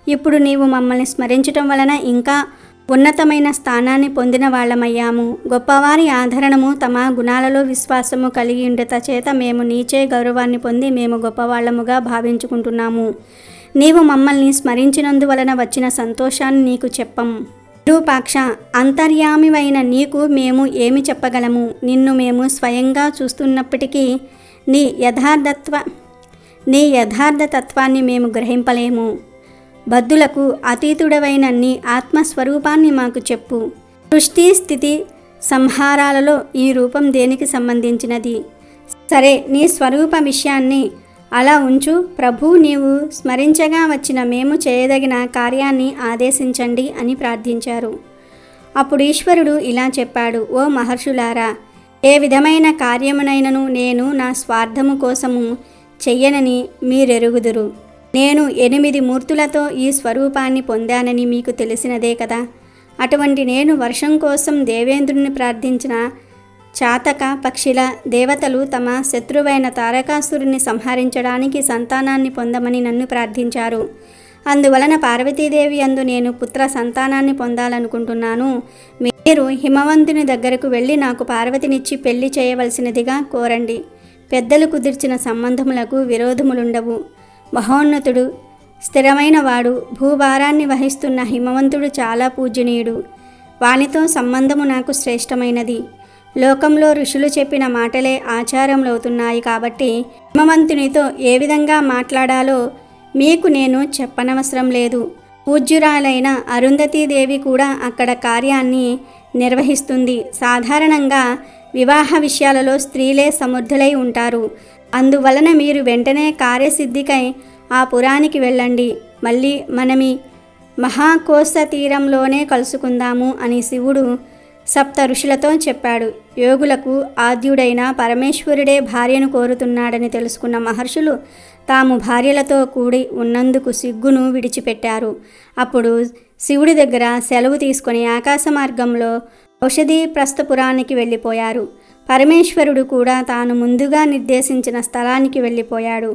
ఇప్పుడు నీవు మమ్మల్ని స్మరించటం వలన ఇంకా ఉన్నతమైన స్థానాన్ని పొందిన వాళ్ళమయ్యాము. గొప్పవారి ఆదరణము, తమ గుణాలలో విశ్వాసము కలిగి ఉండట చేత మేము నీచే గౌరవాన్ని పొంది మేము గొప్పవాళ్లముగా భావించుకుంటున్నాము. నీవు మమ్మల్ని స్మరించినందువలన వచ్చిన సంతోషాన్ని నీకు చెప్పము. విరూపాక్ష, అంతర్యామివైన నీకు మేము ఏమి చెప్పగలము? నిన్ను మేము స్వయంగా చూస్తున్నప్పటికీ నీ యథార్థతత్వాన్ని మేము గ్రహింపలేము. బద్ధులకు అతీతుడవైన నీ ఆత్మస్వరూపాన్ని మాకు చెప్పు. సృష్టి స్థితి సంహారాలలో ఈ రూపం దేనికి సంబంధించినది? సరే, నీ స్వరూప విషయాన్ని అలా ఉంచు ప్రభు, నీవు స్మరించగా వచ్చిన మేము చేయదగిన కార్యాన్ని ఆదేశించండి అని ప్రార్థించారు. అప్పుడు ఈశ్వరుడు ఇలా చెప్పాడు, ఓ మహర్షులారా, ఏ విధమైన కార్యమునైనను నేను నా స్వార్థము కోసము చెయ్యనని మీరెరుగుదురు. నేను 8 మూర్తులతో ఈ స్వరూపాన్ని పొందానని మీకు తెలిసినదే కదా. అటువంటి నేను వర్షం కోసం దేవేంద్రుని ప్రార్థించిన చాతక పక్షిల దేవతలు తమ శత్రువైన తారకాసురుని సంహరించడానికి సంతానాన్ని పొందమని నన్ను ప్రార్థించారు. అందువలన పార్వతీదేవి యందు నేను పుత్ర సంతానాన్ని పొందాలనుకుంటున్నాను. మీరు హిమవంతుని దగ్గరకు వెళ్ళి నాకు పార్వతినిచ్చి పెళ్లి చేయవలసినదిగా కోరండి. పెద్దలు కుదిర్చిన సంబంధములకు విరోధములుండవు. మహోన్నతుడు, స్థిరమైన వాడు, భూభారాన్ని వహిస్తున్న హిమవంతుడు చాలా పూజనీయుడు. వానితో సంబంధము నాకు శ్రేష్టమైనది. లోకంలో ఋషులు చెప్పిన మాటలే ఆచారములవుతున్నాయి కాబట్టి హిమవంతునితో ఏ విధంగా మాట్లాడాలో మీకు నేను చెప్పనవసరం లేదు. పూజ్యురాలైన అరుంధతీదేవి కూడా అక్కడ కార్యాన్ని నిర్వహిస్తుంది. సాధారణంగా వివాహ విషయాలలో స్త్రీలే సమర్థులై ఉంటారు. అందువలన మీరు వెంటనే కార్యసిద్ధికై ఆ పురానికి వెళ్ళండి. మళ్ళీ మనమి మహాకోశ తీరంలోనే కలుసుకుందాము అని శివుడు సప్త ఋషులతో చెప్పాడు. యోగులకు ఆద్యుడైన పరమేశ్వరుడే భార్యను కోరుతున్నాడని తెలుసుకున్న మహర్షులు తాము భార్యలతో కూడి ఉన్నందుకు సిగ్గును విడిచిపెట్టారు. అప్పుడు శివుడి దగ్గర సెలవు తీసుకొని ఆకాశ మార్గంలో ఔషధి ప్రస్థపురానికి వెళ్ళిపోయారు. పరమేశ్వరుడు కూడా తాను ముందుగా నిర్దేశించిన స్థలానికి వెళ్ళిపోయాడు.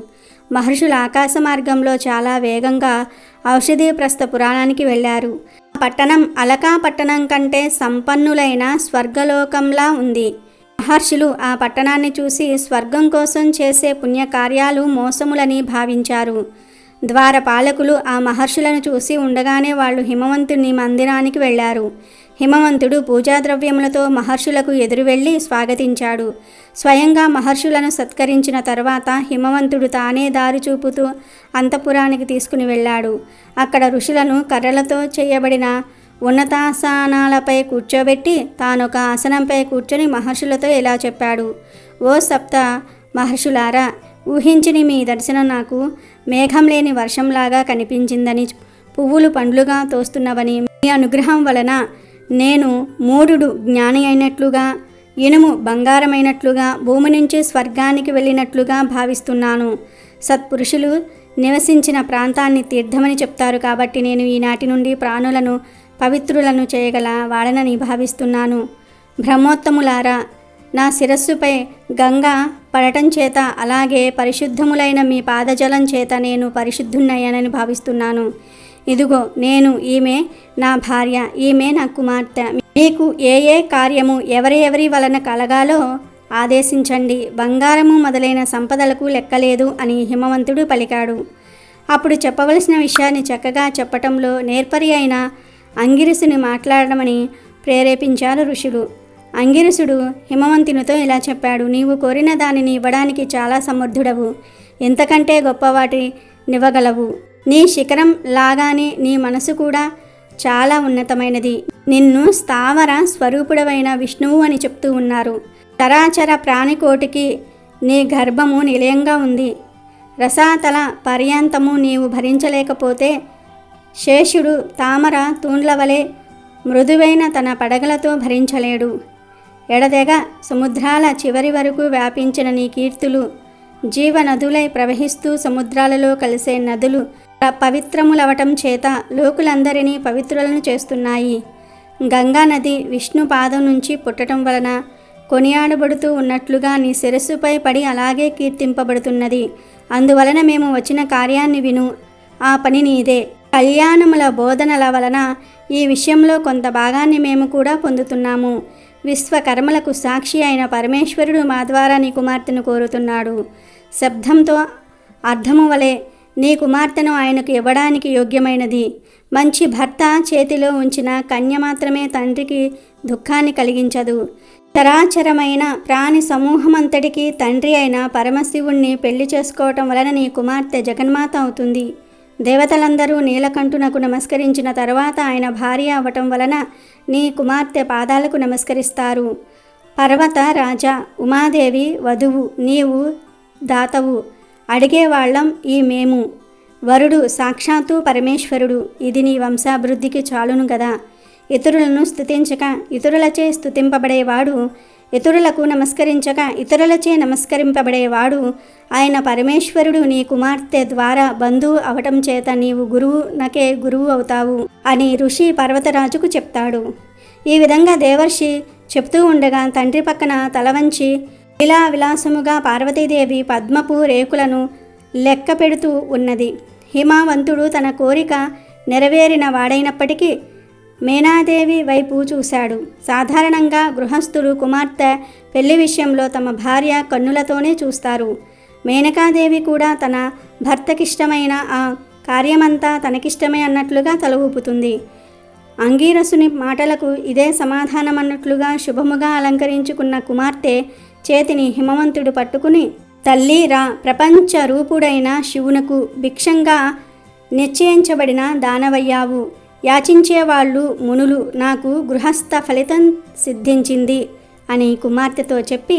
మహర్షులు ఆకాశ మార్గంలో చాలా వేగంగా ఔషధి ప్రస్థపురాణానికి వెళ్ళారు. పట్టణం అలకా పట్టణం కంటే సంపన్నులైన స్వర్గలోకంలా ఉంది. మహర్షులు ఆ పట్టణాన్ని చూసి స్వర్గం కోసం చేసే పుణ్యకార్యాలు మోసములని భావించారు. ద్వారపాలకులు ఆ మహర్షులను చూసి ఉండగానే వాళ్ళు హిమవంతుని మందిరానికి వెళ్ళారు. హిమవంతుడు పూజాద్రవ్యములతో మహర్షులకు ఎదురు వెళ్ళి స్వాగతించాడు. స్వయంగా మహర్షులను సత్కరించిన తర్వాత హిమవంతుడు తానే దారి చూపుతూ అంతఃపురానికి తీసుకుని వెళ్ళాడు. అక్కడ ఋషులను కర్రలతో చేయబడిన ఉన్నతాసనాలపై కూర్చోబెట్టి తానొక ఆసనంపై కూర్చొని మహర్షులతో ఇలా చెప్పాడు. ఓ సప్త మహర్షులారా, ఊహించని మీ దర్శనం నాకు మేఘం లేని వర్షంలాగా కనిపించిందని, పువ్వులు పండ్లుగా తోస్తున్నవని, మీ అనుగ్రహం వలన నేను మూఢుడు జ్ఞాని అయినట్లుగా, ఇనుము బంగారమైనట్లుగా, భూమి నుంచి స్వర్గానికి వెళ్ళినట్లుగా భావిస్తున్నాను. సత్పురుషులు నివసించిన ప్రాంతాన్ని తీర్థమని చెప్తారు కాబట్టి నేను ఈనాటి నుండి ప్రాణులను పవిత్రులను చేయగల వాడనని భావిస్తున్నాను. బ్రహ్మోత్తములారా, నా శిరస్సుపై గంగ పడటం చేత అలాగే పరిశుద్ధములైన మీ పాదజలం చేత నేను పరిశుద్ధున్నయ్యానని భావిస్తున్నాను. ఇదిగో నేను, ఈమె నా భార్య, ఈమె నా కుమార్తె. మీకు ఏ ఏ కార్యము ఎవరి వలన కలగాలో ఆదేశించండి. బంగారము మొదలైన సంపదలకు లెక్కలేదు అని హిమవంతుడు పలికాడు. అప్పుడు చెప్పవలసిన విషయాన్ని చక్కగా చెప్పటంలో నేర్పరి అయిన అంగిరసుని మాట్లాడమని ప్రేరేపించారు ఋషులు. అంగిరసుడు హిమవంతునితో ఇలా చెప్పాడు. నీవు కోరిన దానిని ఇవ్వడానికి చాలా సమర్థుడవు. ఎంతకంటే గొప్పవాటినివ్వగలవు. నీ శిఖరం లాగానే నీ మనసు కూడా చాలా ఉన్నతమైనది. నిన్ను స్థావర స్వరూపుడవైన విష్ణువు అని చెప్తూ ఉన్నారు. చరాచర ప్రాణికోటికి నీ గర్భము నిలయంగా ఉంది. రసాతల పర్యంతము నీవు భరించలేకపోతే శేషుడు తామర తూండ్ల వలె మృదువైన తన పడగలతో భరించలేడు. ఎడదెగ సముద్రాల చివరి వరకు వ్యాపించిన నీ కీర్తులు జీవనదులై ప్రవహిస్తూ సముద్రాలలో కలిసే నదులు పవిత్రములవటం చేత లోకులందరినీ పవిత్రులను చేస్తున్నాయి. గంగా నది విష్ణు పాదం నుంచి పుట్టడం వలన కొనియాడబడుతూ ఉన్నట్లుగా నీ శిరస్సుపై పడి అలాగే కీర్తింపబడుతున్నది. అందువలన మేము వచ్చిన కార్యాన్ని విను. ఆ పని నీదే. కళ్యాణముల బోధనల వలన ఈ విషయంలో కొంత భాగాన్ని మేము కూడా పొందుతున్నాము. విశ్వకర్మలకు సాక్షి అయిన పరమేశ్వరుడు మా ద్వారా నీ కుమార్తెను కోరుతున్నాడు. శబ్దంతో అర్థము వలె నీ కుమార్తెను ఆయనకు ఇవ్వడానికి యోగ్యమైనది. మంచి భర్త చేతిలో ఉంచిన కన్య మాత్రమే తండ్రికి దుఃఖాన్ని కలిగించదు. చరాచరమైన ప్రాణి సమూహమంతటికి తండ్రి అయిన పరమశివుణ్ణి పెళ్లి చేసుకోవటం వలన నీ కుమార్తె జగన్మాత అవుతుంది. దేవతలందరూ నీలకంఠునకు నమస్కరించిన తర్వాత ఆయన భార్య అవ్వటం వలన నీ కుమార్తె పాదాలకు నమస్కరిస్తారు. పర్వత రాజా, ఉమాదేవి వధువు, నీవు దాతవు. అడిగేవాళ్ళం ఈ మేము. వరుడు సాక్షాత్తు పరమేశ్వరుడు. ఇది నీ వంశాభివృద్ధికి చాలును గదా. ఇతరులను స్తుతించక ఇతరులచే స్తుతింపబడేవాడు, ఇతరులకు నమస్కరించక ఇతరులచే నమస్కరింపబడేవాడు ఆయన పరమేశ్వరుడు నీ కుమార్తె ద్వారా బంధువు అవటం చేత నీవు గురువునకే గురువు అవుతావు అని ఋషి పర్వతరాజుకు చెప్తాడు. ఈ విధంగా దేవర్షి చెప్తూ ఉండగా తండ్రి పక్కన తల వంచి ఇలా విలాసముగా పార్వతీదేవి పద్మపు రేకులను లెక్క పెడుతూ ఉన్నది. హిమవంతుడు తన కోరిక నెరవేరిన వాడైనప్పటికీ మేనాదేవి వైపు చూశాడు. సాధారణంగా గృహస్థులు కుమార్తె పెళ్లి విషయంలో తమ భార్య కన్నులతోనే చూస్తారు. మేనకాదేవి కూడా తన భర్తకిష్టమైన ఆ కార్యమంతా తనకిష్టమే అన్నట్లుగా తల ఊపుతుంది. అంగీరసుని మాటలకు ఇదే సమాధానమన్నట్లుగా శుభముగా అలంకరించుకున్న కుమార్తె చేతిని హిమవంతుడు పట్టుకుని, తల్లి రా, ప్రపంచ రూపుడైన శివునకు భిక్షంగా నిశ్చయించబడిన దానవయ్యావు. యాచించేవాళ్ళు మునులు, నాకు గృహస్థ ఫలితం సిద్ధించింది అని కుమార్తెతో చెప్పి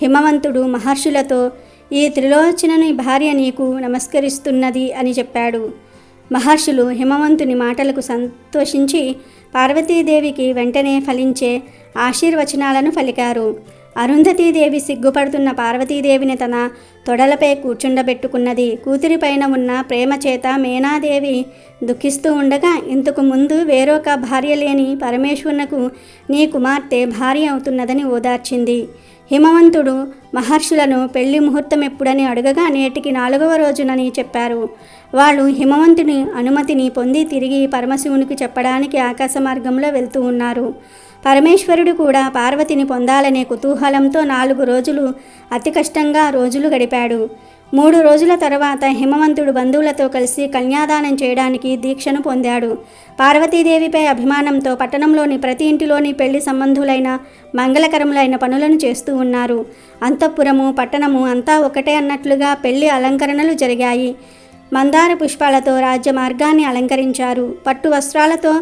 హిమవంతుడు మహర్షులతో ఈ త్రిలోచనని భార్య నీకు నమస్కరిస్తున్నది అని చెప్పాడు. మహర్షులు హిమవంతుని మాటలకు సంతోషించి పార్వతీదేవికి వెంటనే ఫలించే ఆశీర్వచనాలను పలికారు. అరుంధతీదేవి సిగ్గుపడుతున్న పార్వతీదేవిని తన తొడలపై కూర్చుండబెట్టుకున్నది. కూతురిపైన ఉన్న ప్రేమ చేత మేనాదేవి దుఃఖిస్తూ ఉండగా, ఇంతకు ముందు వేరొక భార్య లేని పరమేశ్వరునకు నీ కుమార్తె భార్య అవుతున్నదని ఓదార్చింది. హిమవంతుడు మహర్షులను పెళ్లి ముహూర్తం ఎప్పుడని అడగగా నేటికి 4వ రోజునని చెప్పారు. వాళ్ళు హిమవంతుని అనుమతిని పొంది తిరిగి పరమశివునికి చెప్పడానికి ఆకాశ మార్గంలో వెళ్తూ ఉన్నారు. పరమేశ్వరుడు కూడా పార్వతిని పొందాలనే కుతూహలంతో 4 రోజులు అతి కష్టంగా రోజులు గడిపాడు. 3 రోజుల తర్వాత హిమవంతుడు బంధువులతో కలిసి కన్యాదానం చేయడానికి దీక్షను పొందాడు. పార్వతీదేవిపై అభిమానంతో పట్టణంలోని ప్రతి ఇంటిలోని పెళ్లి సంబంధులైన మంగళకరములైన పనులను చేస్తూ ఉన్నారు. అంతఃపురము పట్టణము అంతా ఒకటే అన్నట్లుగా పెళ్లి అలంకరణలు జరిగాయి. మందార పుష్పాలతో రాజ్య మార్గాన్ని అలంకరించారు. పట్టు వస్త్రాలతో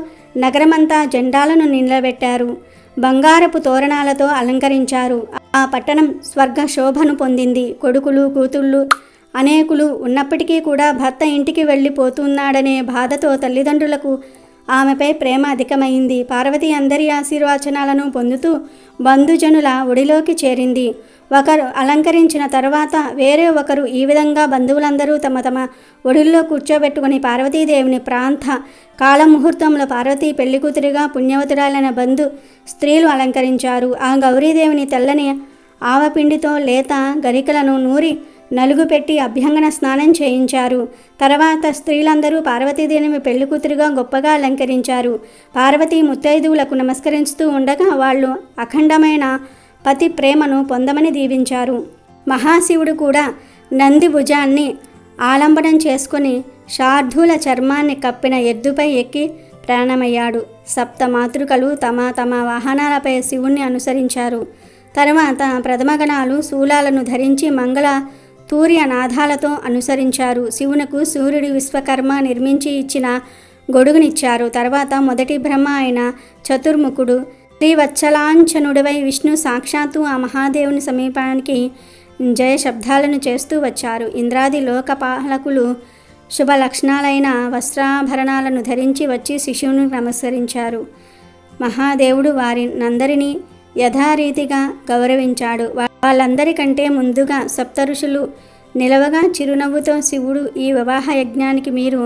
నగరమంతా జెండాలను నిలబెట్టారు. బంగారపు తోరణాలతో అలంకరించారు. ఆ పట్టణం స్వర్గ శోభను పొందింది. కొడుకులు కూతుళ్ళు అనేకులు ఉన్నప్పటికీ కూడా భర్త ఇంటికి వెళ్ళిపోతున్నాడనే బాధతో తల్లిదండ్రులకు ఆమెపై ప్రేమ అధికమైంది. పార్వతి అందరి ఆశీర్వచనాలను పొందుతూ బంధుజనుల ఒడిలోకి చేరింది. ఒకరు అలంకరించిన తర్వాత వేరే ఒకరు ఈ విధంగా బంధువులందరూ తమ తమ ఒడిల్లో కూర్చోబెట్టుకుని పార్వతీదేవిని ప్రాంత కాలముహూర్తంలో పార్వతీ పెళ్లికూతురిగా పుణ్యవతురాలైన బంధు స్త్రీలు అలంకరించారు. ఆ గౌరీదేవిని తెల్లని ఆవపిండితో లేత గరికలను నూరి నలుగు పెట్టి అభ్యంగన స్నానం చేయించారు. తర్వాత స్త్రీలందరూ పార్వతీదేవిని పెళ్లికూతురుగా గొప్పగా అలంకరించారు. పార్వతీ ముత్తైదువులకు నమస్కరిస్తూ ఉండగా వాళ్ళు అఖండమైన పతి ప్రేమను పొందమని దీవించారు. మహాశివుడు కూడా నంది భుజాన్ని ఆలంబనం చేసుకుని శార్దూల చర్మాన్ని కప్పిన ఎద్దుపై ఎక్కి ప్రాణమయ్యాడు. 7 మాతృకలు తమ తమ వాహనాలపై శివుణ్ణి అనుసరించారు. తర్వాత ప్రథమగణాలు శూలాలను ధరించి మంగళ తూర్య నాదాలతో అనుసరించారు. శివునకు సూర్యుడు విశ్వకర్మ నిర్మించి ఇచ్చిన గొడుగునిచ్చారు. తర్వాత మొదటి బ్రహ్మ అయిన చతుర్ముఖుడు శ్రీవత్సలాంఛనుడివై విష్ణు సాక్షాత్తు ఆ మహాదేవుని సమీపానికి జయ శబ్దాలను చేస్తూ వచ్చారు. ఇంద్రాది లోకపాలకులు శుభ లక్షణాలైన వస్త్రాభరణాలను ధరించి వచ్చి శిశువును నమస్కరించారు. మహాదేవుడు వారినందరినీ యథారీతిగా గౌరవించాడు. వాళ్ళందరికంటే ముందుగా సప్తఋషులు నిలవగా చిరునవ్వుతో శివుడు ఈ వివాహ యజ్ఞానికి మీరు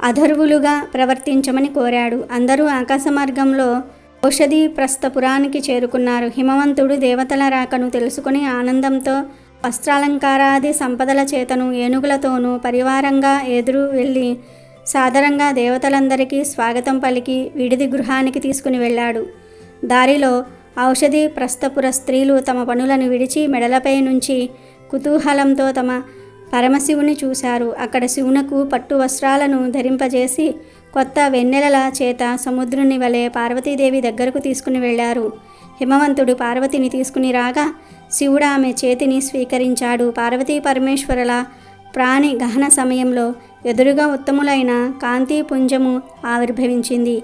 అధర్వులుగా ప్రవర్తించమని కోరాడు. అందరూ ఆకాశ మార్గంలో ఔషధి ప్రస్థపురానికి చేరుకున్నారు. హిమవంతుడు దేవతల రాకను తెలుసుకుని ఆనందంతో వస్త్రాలంకారాది సంపదల చేతను ఏనుగులతోనూ పరివారంగా ఎదురు వెళ్ళి సాదరంగా దేవతలందరికీ స్వాగతం పలికి విడిది గృహానికి తీసుకుని వెళ్ళాడు. దారిలో ఔషధి ప్రస్థపుర స్త్రీలు తమ పనులను విడిచి మెడలపై నుంచి కుతూహలంతో తమ పరమశివుని చూశారు. అక్కడ శివునకు పట్టు వస్త్రాలను ధరింపజేసి కొత్త వెన్నెలల చేత సముద్రుని వలె పార్వతీదేవి దగ్గరకు తీసుకుని వెళ్ళారు. హిమవంతుడు పార్వతిని తీసుకుని రాగా శివుడు ఆమె చేతిని స్వీకరించాడు. పార్వతీ పరమేశ్వరుల ప్రాణి గహన సమయంలో ఎదురుగా ఉత్తములైన కాంతి పుంజము ఆవిర్భవించింది.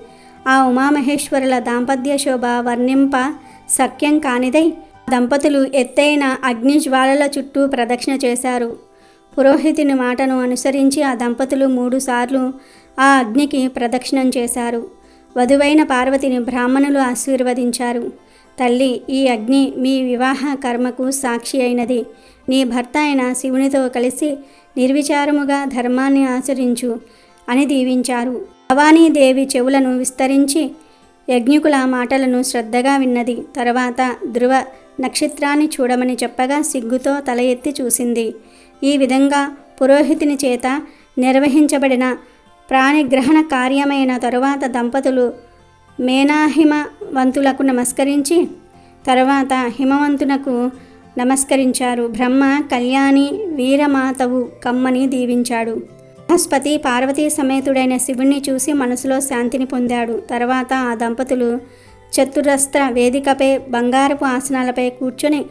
ఆ ఉమామహేశ్వరుల దాంపత్య శోభ వర్ణింప సఖ్యం కానిదై దంపతులు ఎత్తైన అగ్నిజ్వాలల చుట్టూ ప్రదక్షిణ చేశారు. పురోహితుని మాటను అనుసరించి ఆ దంపతులు 3 సార్లు ఆ అగ్నికి ప్రదక్షిణం చేశారు. వధువైన పార్వతిని బ్రాహ్మణులు ఆశీర్వదించారు. తల్లి, ఈ అగ్ని మీ వివాహ కర్మకు సాక్షి అయినది. నీ భర్త అయిన శివునితో కలిసి నిర్విచారముగా ధర్మాన్ని ఆచరించు అని దీవించారు. భవానీదేవి చెవులను విస్తరించి యజ్ఞకుల మాటలను శ్రద్ధగా విన్నది. తర్వాత ధ్రువ నక్షత్రాన్ని చూడమని చెప్పగా సిగ్గుతో తల ఎత్తి చూసింది. ఈ విధంగా పురోహితుని చేత నిర్వహించబడిన ప్రాణిగ్రహణ కార్యమైన తరువాత దంపతులు మేనాహిమవంతులకు నమస్కరించి తరువాత హిమవంతునకు నమస్కరించారు. బ్రహ్మ కళ్యాణి వీరమాతవు కమ్మని దీవించాడు. బృహస్పతి పార్వతీ సమేతుడైన శివుణ్ణి చూసి మనసులో శాంతిని పొందాడు. తర్వాత ఆ దంపతులు చతురస్ర వేదికపై బంగారపు ఆసనాలపై కూర్చొని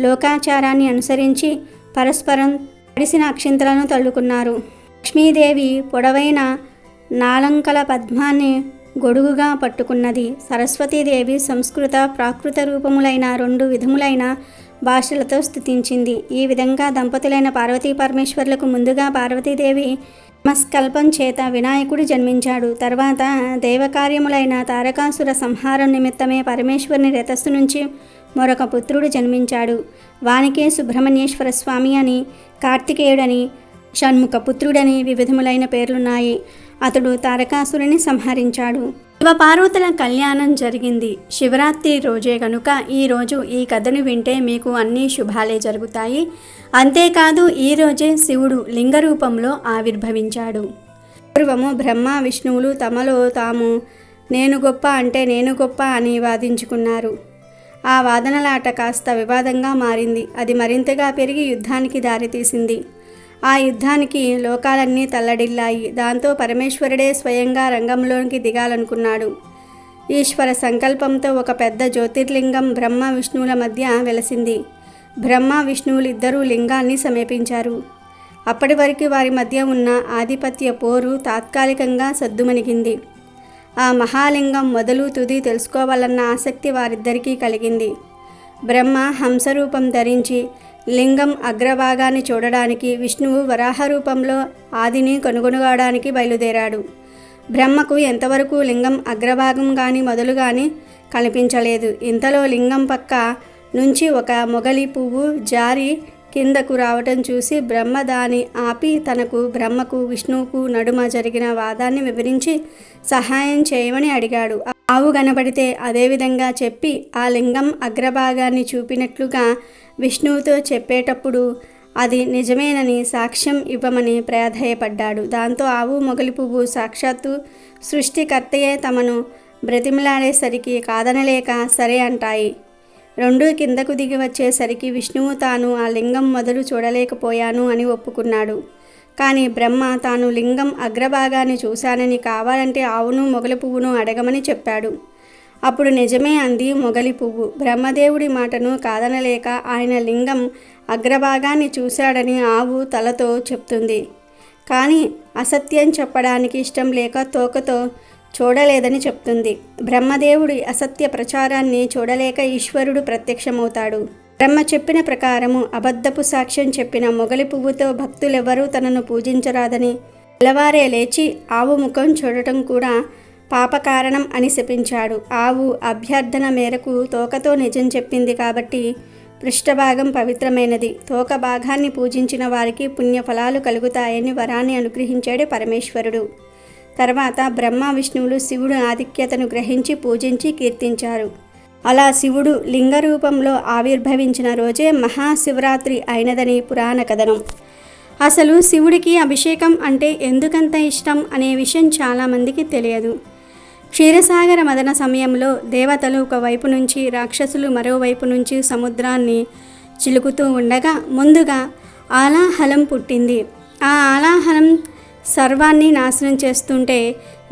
లోకాచారాన్ని అనుసరించి పరస్పరం తడిసిన అక్షింతలను తల్లుకున్నారు. లక్ష్మీదేవి పొడవైన నాలంకల పద్మాన్ని గొడుగుగా పట్టుకున్నది. సరస్వతీదేవి సంస్కృత ప్రాకృత రూపములైన 2 విధములైన భాషలతో స్తుతించింది. ఈ విధంగా దంపతులైన పార్వతీ పరమేశ్వర్లకు ముందుగా పార్వతీదేవి నమస్కల్పం చేత వినాయకుడు జన్మించాడు. తర్వాత దేవకార్యములైన తారకాసుర సంహారం నిమిత్తమే పరమేశ్వరుని రేతస్సు నుంచి మరొక పుత్రుడు జన్మించాడు. వానికే సుబ్రహ్మణ్యేశ్వర స్వామి అని, కార్తికేయుడని, షణ్ముఖ పుత్రుడని వివిధములైన పేర్లున్నాయి. అతడు తారకాసురుని సంహరించాడు. శివపార్వతుల కళ్యాణం జరిగింది శివరాత్రి రోజే కనుక ఈరోజు ఈ కథను వింటే మీకు అన్ని శుభాలే జరుగుతాయి. అంతేకాదు ఈరోజే శివుడు లింగ రూపంలో ఆవిర్భవించాడు. పూర్వము బ్రహ్మ విష్ణువులు తమలో తాము నేను గొప్ప అంటే నేను గొప్ప అని వాదించుకున్నారు. ఆ వాదనలాట కాస్త వివాదంగా మారింది. అది మరింతగా పెరిగి యుద్ధానికి దారితీసింది. ఆ యుద్ధానికి లోకాలన్నీ తల్లడిల్లాయి. దాంతో పరమేశ్వరుడే స్వయంగా రంగంలోనికి దిగాలనుకున్నాడు. ఈశ్వర సంకల్పంతో ఒక పెద్ద జ్యోతిర్లింగం బ్రహ్మ విష్ణువుల మధ్య వెలసింది. బ్రహ్మ విష్ణువులు ఇద్దరూ లింగాన్ని సమీపించారు. అప్పటి వరకు వారి మధ్య ఉన్న ఆధిపత్య పోరు తాత్కాలికంగా సద్దుమణిగింది. ఆ మహాలింగం మొదలు తుది తెలుసుకోవాలన్న ఆసక్తి వారిద్దరికీ కలిగింది. బ్రహ్మ హంసరూపం ధరించి లింగం అగ్రభాగాన్ని చూడడానికి, విష్ణువు వరాహ రూపంలో ఆదిని కనుగొనడానికి బయలుదేరాడు. బ్రహ్మకు ఎంతవరకు లింగం అగ్రభాగం కానీ మొదలు కానీ కనిపించలేదు. ఇంతలో లింగం పక్క నుంచి ఒక మొగలి పువ్వు జారి కిందకు రావటం చూసి బ్రహ్మ దాని ఆపి బ్రహ్మకు విష్ణువుకు నడుమ జరిగిన వాదాన్ని వివరించి సహాయం చేయమని అడిగాడు. ఆవు కనబడితే అదేవిధంగా చెప్పి ఆ లింగం అగ్రభాగాన్ని చూపినట్లుగా విష్ణువుతో చెప్పేటప్పుడు అది నిజమేనని సాక్ష్యం ఇవ్వమని ప్రాధేయపడ్డాడు. దాంతో ఆవు మొగలి పువ్వు సాక్షాత్తు సృష్టికర్తయే తమను బ్రతిమలాడేసరికి కాదనలేక సరే అంటాయి. రెండూ కిందకు దిగి వచ్చేసరికి విష్ణువు తాను ఆ లింగం మొదలు చూడలేకపోయాను అని ఒప్పుకున్నాడు. కానీ బ్రహ్మ తాను లింగం అగ్రభాగాన్ని చూశానని, కావాలంటే ఆవును మొగలి పువ్వును అడగమని చెప్పాడు. అప్పుడు నిజమే అంది మొగలి పువ్వు. బ్రహ్మదేవుడి మాటను కాదనలేక ఆయన లింగం అగ్రభాగాన్ని చూశాడని ఆవు తలతో చెప్తుంది. కానీ అసత్యం చెప్పడానికి ఇష్టం లేక తోకతో చూడలేదని చెప్తుంది. బ్రహ్మదేవుడి అసత్య ప్రచారాన్ని చూడలేక ఈశ్వరుడు ప్రత్యక్షమవుతాడు. బ్రహ్మ చెప్పిన ప్రకారము అబద్ధపు సాక్ష్యం చెప్పిన మొగలి పువ్వుతో భక్తులెవ్వరూ తనను పూజించరాదని, తెల్లవారే లేచి ఆవు ముఖం చూడటం కూడా పాపకారణం అని శపించాడు. ఆవు అభ్యర్థన మేరకు తోకతో నిజం చెప్పింది కాబట్టి పృష్ఠభాగం పవిత్రమైనది. తోక భాగాన్ని పూజించిన వారికి పుణ్యఫలాలు కలుగుతాయని వరాన్ని అనుగ్రహించాడు పరమేశ్వరుడు. తర్వాత బ్రహ్మ విష్ణువులు శివుడు ఆధిక్యతను గ్రహించి పూజించి కీర్తించారు. అలా శివుడు లింగ రూపంలో ఆవిర్భవించిన రోజే మహాశివరాత్రి అయినదని పురాణ కథనం. అసలు శివుడికి అభిషేకం అంటే ఎందుకంత ఇష్టం అనే విషయం చాలామందికి తెలియదు. క్షీరసాగర మదన సమయంలో దేవతలు ఒకవైపు నుంచి, రాక్షసులు మరోవైపు నుంచి సముద్రాన్ని చిలుకుతూ ఉండగా ముందుగా ఆలాహలం పుట్టింది. ఆ ఆలాహలం సర్వాన్ని నాశనం చేస్తుంటే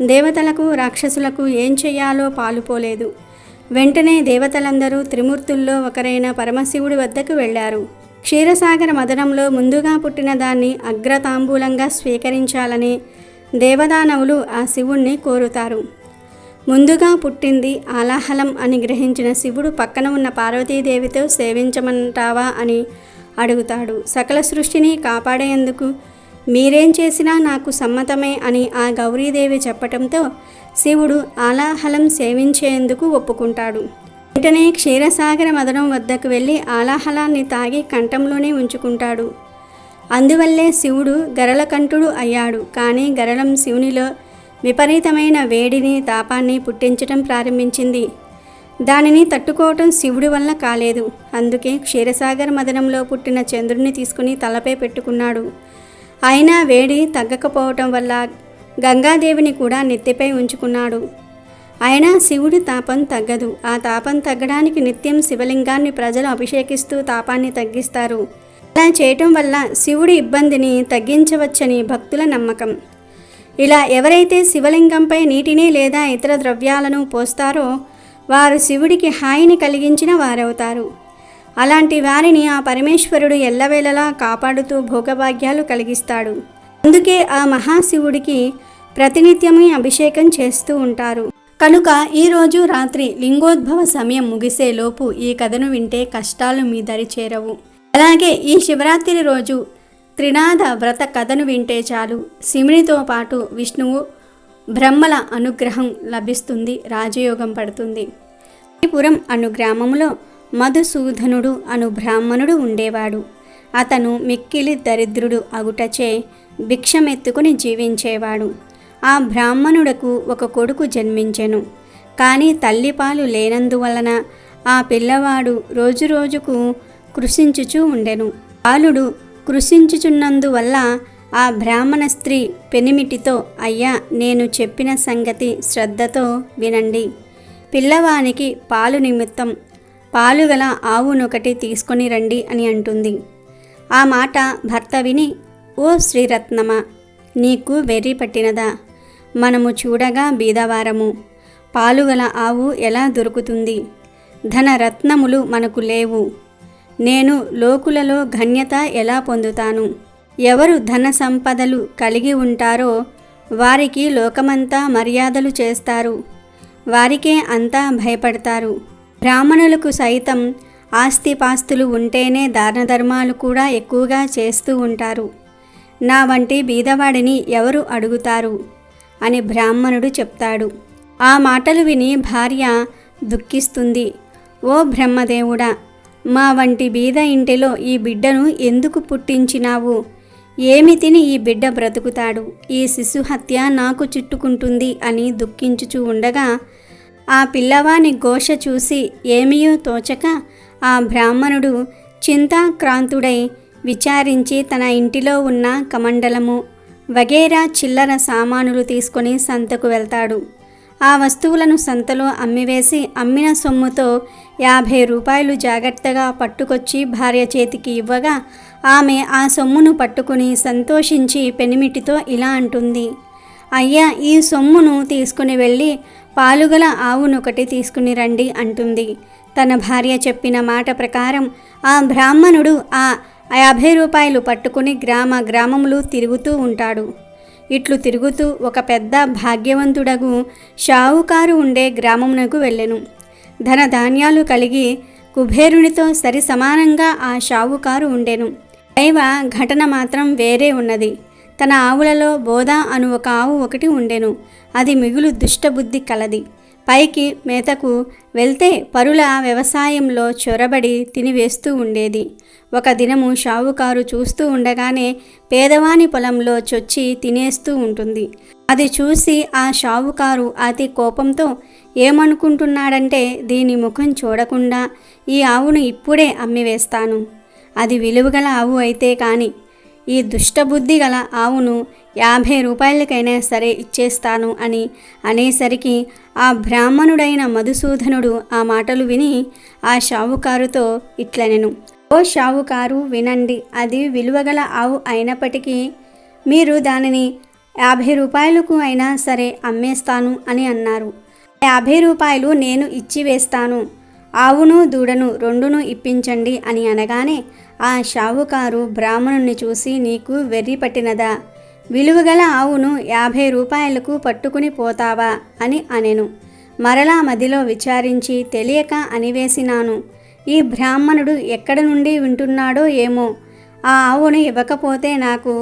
దేవతలకు రాక్షసులకు ఏం చేయాలో పాలుపోలేదు. వెంటనే దేవతలందరూ త్రిమూర్తుల్లో ఒకరైన పరమశివుడి వద్దకు వెళ్ళారు. క్షీరసాగర మదనంలో ముందుగా పుట్టిన దాన్ని అగ్రతాంబూలంగా స్వీకరించాలని దేవదానవులు ఆ శివుణ్ణి కోరుతారు. ముందుగా పుట్టింది ఆలాహలం అని గ్రహించిన శివుడు పక్కన ఉన్న పార్వతీదేవితో సేవించమంటావా అని అడుగుతాడు. సకల సృష్టిని కాపాడేందుకు మీరేం చేసినా నాకు సమ్మతమే అని ఆ గౌరీదేవి చెప్పటంతో శివుడు ఆలాహలం సేవించేందుకు ఒప్పుకుంటాడు. వెంటనే క్షీరసాగర మదనం వద్దకు వెళ్ళి ఆలాహలాన్ని తాగి కంఠంలోనే ఉంచుకుంటాడు. అందువల్లే శివుడు గరళకంఠుడు అయ్యాడు. కానీ గరళం శివునిలో విపరీతమైన వేడిని తాపాన్ని పుట్టించటం ప్రారంభించింది. దానిని తట్టుకోవటం శివుడి వల్ల కాలేదు. అందుకే క్షీరసాగర మదనంలో పుట్టిన చంద్రుడిని తీసుకుని తలపై పెట్టుకున్నాడు. అయినా వేడి తగ్గకపోవటం వల్ల గంగాదేవిని కూడా నెత్తిపై ఉంచుకున్నాడు. అయినా శివుడి తాపం తగ్గదు. ఆ తాపం తగ్గడానికి నిత్యం శివలింగాన్ని ప్రజలు అభిషేకిస్తూ తాపాన్ని తగ్గిస్తారు. అలా చేయటం వల్ల శివుడి ఇబ్బందిని తగ్గించవచ్చని భక్తుల నమ్మకం. ఇలా ఎవరైతే శివలింగంపై నీటిని లేదా ఇతర ద్రవ్యాలను పోస్తారో వారు శివుడికి హాయిని కలిగించిన వారవుతారు. అలాంటి వారిని ఆ పరమేశ్వరుడు ఎల్లవేళలా కాపాడుతూ భోగభాగ్యాలు కలిగిస్తాడు. అందుకే ఆ మహాశివుడికి ప్రతినిత్యమే అభిషేకం చేస్తూ ఉంటారు. కనుక ఈరోజు రాత్రి లింగోద్భవ సమయం ముగిసేలోపు ఈ కథను వింటే కష్టాలు మీ దరి చేరవు. అలాగే ఈ శివరాత్రి రోజు త్రినాథ వ్రత కథను వింటే చాలు శివునితో పాటు విష్ణువు బ్రహ్మల అనుగ్రహం లభిస్తుంది, రాజయోగం పడుతుంది. పురం అను గ్రామంలో మధుసూదనుడు అను బ్రాహ్మణుడు ఉండేవాడు. అతను మిక్కిలి దరిద్రుడు అగుటచే భిక్షమెత్తుకుని జీవించేవాడు. ఆ బ్రాహ్మణుడకు ఒక కొడుకు జన్మించెను. కానీ తల్లిపాలు లేనందువలన ఆ పిల్లవాడు రోజురోజుకు కృషించుచూ ఉండెను. బాలుడు కృషించుచున్నందువల్ల ఆ బ్రాహ్మణ స్త్రీ పెనిమిటితో, అయ్యా, నేను చెప్పిన సంగతి శ్రద్ధతో వినండి. పిల్లవానికి పాలు నిమిత్తం పాలుగల ఆవునొకటి తీసుకొని రండి అని అంటుంది. ఆ మాట భర్త విని, ఓ శ్రీరత్నమా, నీకు వెర్రి పట్టినదా? మనము చూడగా బీదవారము. పాలుగల ఆవు ఎలా దొరుకుతుంది? ధనరత్నములు మనకు లేవు. నేను లోకులలో ఘన్యత ఎలా పొందుతాను? ఎవరు ధన సంపదలు కలిగి ఉంటారో వారికి లోకమంతా మర్యాదలు చేస్తారు. వారికే అంతా భయపడతారు. బ్రాహ్మణులకు సైతం ఆస్తిపాస్తులు ఉంటేనే దానధర్మాలు కూడా ఎక్కువగా చేస్తూ ఉంటారు. నా వంటి బీదవాడిని ఎవరు అడుగుతారు అని బ్రాహ్మణుడు చెప్తాడు. ఆ మాటలు విని భార్య దుఃఖిస్తుంది. ఓ బ్రహ్మదేవుడా, మా వంటి బీద ఇంటిలో ఈ బిడ్డను ఎందుకు పుట్టించినావు? ఏమి తిని ఈ బిడ్డ బ్రతుకుతాడు? ఈ శిశుహత్య నాకు చుట్టుకుంటుంది అని దుఃఖించుచూ ఉండగా ఆ పిల్లవాని ఘోష చూసి ఏమీయూ తోచక ఆ బ్రాహ్మణుడు చింతాక్రాంతుడై విచారించి తన ఇంటిలో ఉన్న కమండలము వగేరా చిల్లర సామానులు తీసుకొని సంతకు వెళ్తాడు. ఆ వస్తువులను సంతలో అమ్మివేసి అమ్మిన సొమ్ముతో 50 రూపాయలు జాగ్రత్తగా పట్టుకొచ్చి భార్య చేతికి ఇవ్వగా ఆమె ఆ సొమ్మును పట్టుకుని సంతోషించి పెనిమిటితో ఇలా అంటుంది. అయ్యా, ఈ సొమ్మును తీసుకుని వెళ్ళి పాలుగల ఆవునొకటి తీసుకుని రండి అంటుంది. తన భార్య చెప్పిన మాట ప్రకారం ఆ బ్రాహ్మణుడు ఆ 50 రూపాయలు పట్టుకుని గ్రామములు తిరుగుతూ ఉంటాడు. ఇట్లు తిరుగుతూ ఒక పెద్ద భాగ్యవంతుడగు షావుకారు ఉండే గ్రామమునకు వెళ్ళెను. ధనధాన్యాలు కలిగి కుబేరునితో సరి సమానంగా ఆ షావుకారు ఉండెను. దైవ ఘటన మాత్రం వేరే ఉన్నది. తన ఆవులలో బోధ అను ఒక ఆవు ఒకటి ఉండెను. అది మిగులు దుష్టబుద్ధి కలది. పైకి మేతకు వెళ్తే పరుల వ్యవసాయంలో చొరబడి తినివేస్తూ ఉండేది. ఒక దినము షావుకారు చూస్తూ ఉండగానే పేదవాని పొలంలో చొచ్చి తినేస్తూ ఉంటుంది. అది చూసి ఆ షావుకారు అతి కోపంతో ఏమనుకుంటున్నాడంటే, దీని ముఖం చూడకుండా ఈ ఆవును ఇప్పుడే అమ్మివేస్తాను. అది విలువగల ఆవు అయితే కాని ఈ దుష్టబుద్ధి గల ఆవును 50 రూపాయలకైనా సరే ఇచ్చేస్తాను అని అనేసరికి ఆ బ్రాహ్మణుడైన మధుసూదనుడు ఆ మాటలు విని ఆ షావుకారుతో ఇట్లనెను. ఓ షావుకారు, వినండి. అది విలువగల ఆవు అయినప్పటికీ మీరు దానిని 50 రూపాయలకు అయినా సరే అమ్మేస్తాను అని అన్నారు. 50 రూపాయలు నేను ఇచ్చివేస్తాను. ఆవును దూడను రెండును ఇప్పించండి అని అనగానే ఆ షావుకారు బ్రాహ్మణుని చూసి, నీకు వెర్రి పట్టినదా? విలువగల ఆవును 50 రూపాయలకు పట్టుకుని పోతావా అని అనెను. మరలా మదిలో విచారించి తెలియక అనివేసినాను. ఈ బ్రాహ్మణుడు ఎక్కడ నుండి వింటున్నాడో ఏమో. ఆ ఆవును ఇవ్వకపోతే నాకు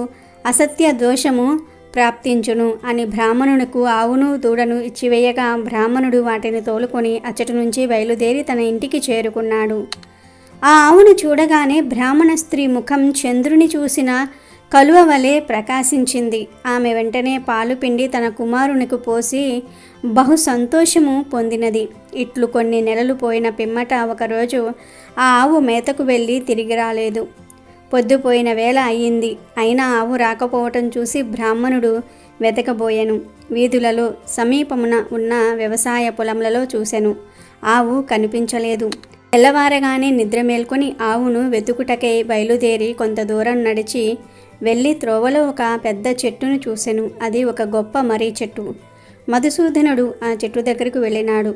అసత్య దోషము ప్రాప్తించును అని బ్రాహ్మణునకు ఆవును దూడను ఇచ్చివేయగా బ్రాహ్మణుడు వాటిని తోలుకొని అచ్చటి నుంచి బయలుదేరి తన ఇంటికి చేరుకున్నాడు. ఆ ఆవును చూడగానే బ్రాహ్మణ స్త్రీ ముఖం చంద్రుని చూసిన కలువ వలె ప్రకాశించింది. ఆమె వెంటనే పాలు పిండి తన కుమారునికి పోసి బహు సంతోషము పొందినది. ఇట్లు కొన్ని నెలలు పోయిన పిమ్మట ఒకరోజు ఆ ఆవు మేతకు వెళ్ళి తిరిగి రాలేదు. పొద్దుపోయిన వేళ అయ్యింది. అయినా ఆవు రాకపోవటం చూసి బ్రాహ్మణుడు వెతకబోయెను. వీధులలో సమీపమున ఉన్న వ్యవసాయ పొలంలలో చూసెను. ఆవు కనిపించలేదు. తెల్లవారగానే నిద్ర మేల్కొని ఆవును వెతుకుటకై బయలుదేరి కొంత దూరం నడిచి వెళ్ళి త్రోవలో ఒక పెద్ద చెట్టును చూసెను. అది ఒక గొప్ప మర్రి చెట్టు. మధుసూదనుడు ఆ చెట్టు దగ్గరకు వెళ్ళినాడు.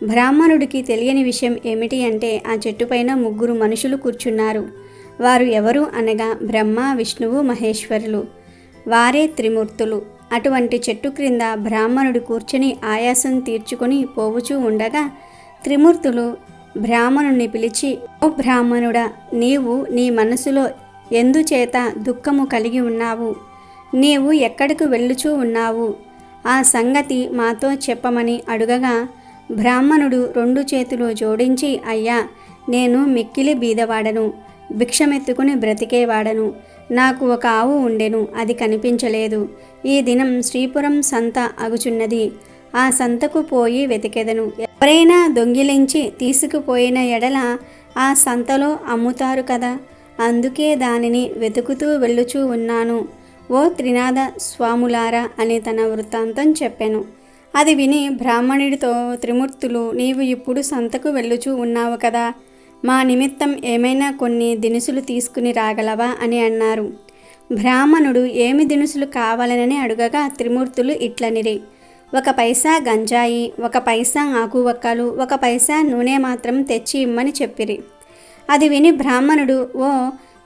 బ్రాహ్మణుడికి తెలియని విషయం ఏమిటి అంటే ఆ చెట్టుపైన 3 మనుషులు కూర్చున్నారు. వారు ఎవరు అనగా బ్రహ్మ, విష్ణువు, మహేశ్వరులు. వారే త్రిమూర్తులు. అటువంటి చెట్టు క్రింద బ్రాహ్మణుడు కూర్చొని ఆయాసం తీర్చుకొని పోవుచూ ఉండగా త్రిమూర్తులు బ్రాహ్మణుని పిలిచి, ఓ బ్రాహ్మణుడా, నీవు నీ మనసులో ఎందుచేత దుఃఖము కలిగి ఉన్నావు? నీవు ఎక్కడికి వెళ్ళుచూ ఉన్నావు? ఆ సంగతి మాతో చెప్పమని అడుగగా బ్రాహ్మణుడు 2 చేతులు జోడించి, అయ్యా, నేను మిక్కిలి బీదవాడను, భిక్షమెత్తుకుని బ్రతికేవాడను. నాకు ఒక ఆవు ఉండెను, అది కనిపించలేదు. ఈ దినం శ్రీపురం సంత అగుచున్నది. ఆ సంతకు పోయి వెతికెదను. ఎవరైనా దొంగిలించి తీసుకుపోయిన ఎడల ఆ సంతలో అమ్ముతారు కదా, అందుకే దానిని వెతుకుతూ వెళ్ళుచూ ఉన్నాను. ఓ త్రినాథ స్వాములారా అని తన వృత్తాంతం చెప్పెను. అది విని బ్రాహ్మణుడితో త్రిమూర్తులు, నీవు ఇప్పుడు సంతకు వెళ్ళుచూ ఉన్నావు కదా, మా నిమిత్తం ఏమైనా కొన్ని దినుసులు తీసుకుని రాగలవా అని అన్నారు. బ్రాహ్మణుడు ఏమి దినుసులు కావాలనని అడుగగా త్రిమూర్తులు ఇట్లనిరి, 1 పైసా గంజాయి, 1 పైసా ఆకువక్కలు, 1 పైసా నూనె మాత్రం తెచ్చి ఇమ్మని చెప్పిరి. అది విని బ్రాహ్మణుడు, ఓ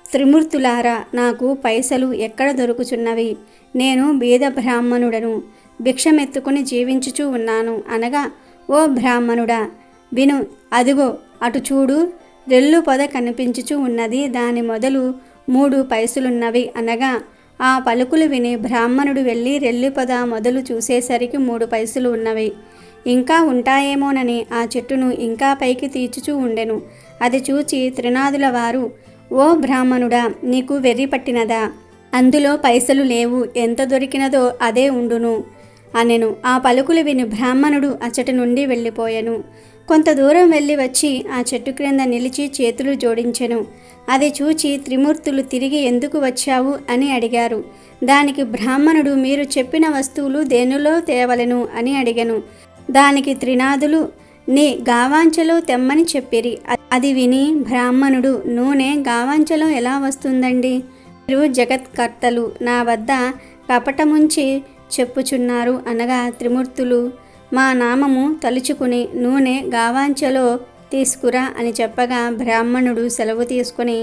త్రిమూర్తులారా, నాకు పైసలు ఎక్కడ దొరుకుచున్నవి? నేను బీద బ్రాహ్మణుడను, భిక్షమెత్తుకుని జీవించుచూ ఉన్నాను అనగా, ఓ బ్రాహ్మణుడా విను, అదిగో అటు చూడు, రెల్లు పొద కనిపించుచూ ఉన్నది, దాని మొదలు 3 పైసలున్నవి అనగా ఆ పలుకులు విని బ్రాహ్మణుడు వెళ్ళి రెల్లి పొద మొదలు చూసేసరికి 3 పైసలు ఉన్నవి. ఇంకా ఉంటాయేమోనని ఆ చెట్టును ఇంకా పైకి తీర్చుచూ ఉండెను. అది చూచి త్రినాథుల వారు, ఓ బ్రాహ్మణుడా, నీకు వెర్రి పట్టినదా? అందులో పైసలు లేవు, ఎంత దొరికినదో అదే ఉండును అనెను. ఆ పలుకులు విని బ్రాహ్మణుడు అచ్చటి నుండి వెళ్ళిపోయెను. కొంత దూరం వెళ్ళి వచ్చి ఆ చెట్టు క్రింద నిలిచి చేతులు జోడించెను. అది చూచి త్రిమూర్తులు, తిరిగి ఎందుకు వచ్చావు అని అడిగారు. దానికి బ్రాహ్మణుడు, మీరు చెప్పిన వస్తువులు దేనిలో తేవలెను అని అడిగెను. దానికి త్రినాథులు, నీ గావాంచలో తెమ్మని చెప్పిరి. అది విని బ్రాహ్మణుడు, నూనె గావాంచలో ఎలా వస్తుందండి? మీరు జగత్కర్తలు, నా వద్ద కపటముంచి చెప్పుచున్నారు అనగా త్రిమూర్తులు, మా నామము తలుచుకుని నూనె గావాంచలో తీసుకురా అని చెప్పగా బ్రాహ్మణుడు సెలవు తీసుకుని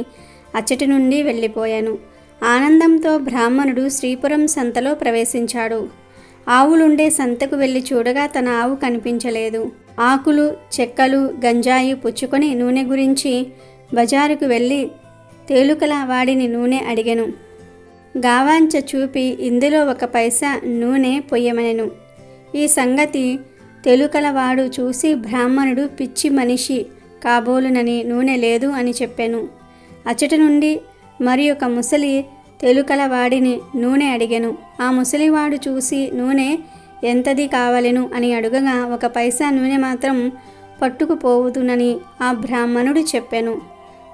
అచ్చటి నుండి వెళ్ళిపోయాను. ఆనందంతో బ్రాహ్మణుడు శ్రీపురం సంతలో ప్రవేశించాడు. ఆవులుండే సంతకు వెళ్ళి చూడగా తన ఆవు కనిపించలేదు. ఆకులు, చెక్కలు, గంజాయి పుచ్చుకొని నూనె గురించి బజారుకు వెళ్ళి తేలుకల వాడిని నూనె అడిగెను. గావాంచ చూపి ఇందులో 1 పైసా నూనె పొయ్యమనెను. ఈ సంగతి తెలుకలవాడు చూసి బ్రాహ్మణుడు పిచ్చి మనిషి కాబోలునని నూనె లేదు అని చెప్పాను. అచ్చటి నుండి మరి ఒక ముసలి తెలుకలవాడిని నూనె అడిగెను. ఆ ముసలివాడు చూసి నూనె ఎంతది కావలెను అని అడుగగా 1 పైసా నూనె మాత్రం పట్టుకుపోవుతునని ఆ బ్రాహ్మణుడు చెప్పెను.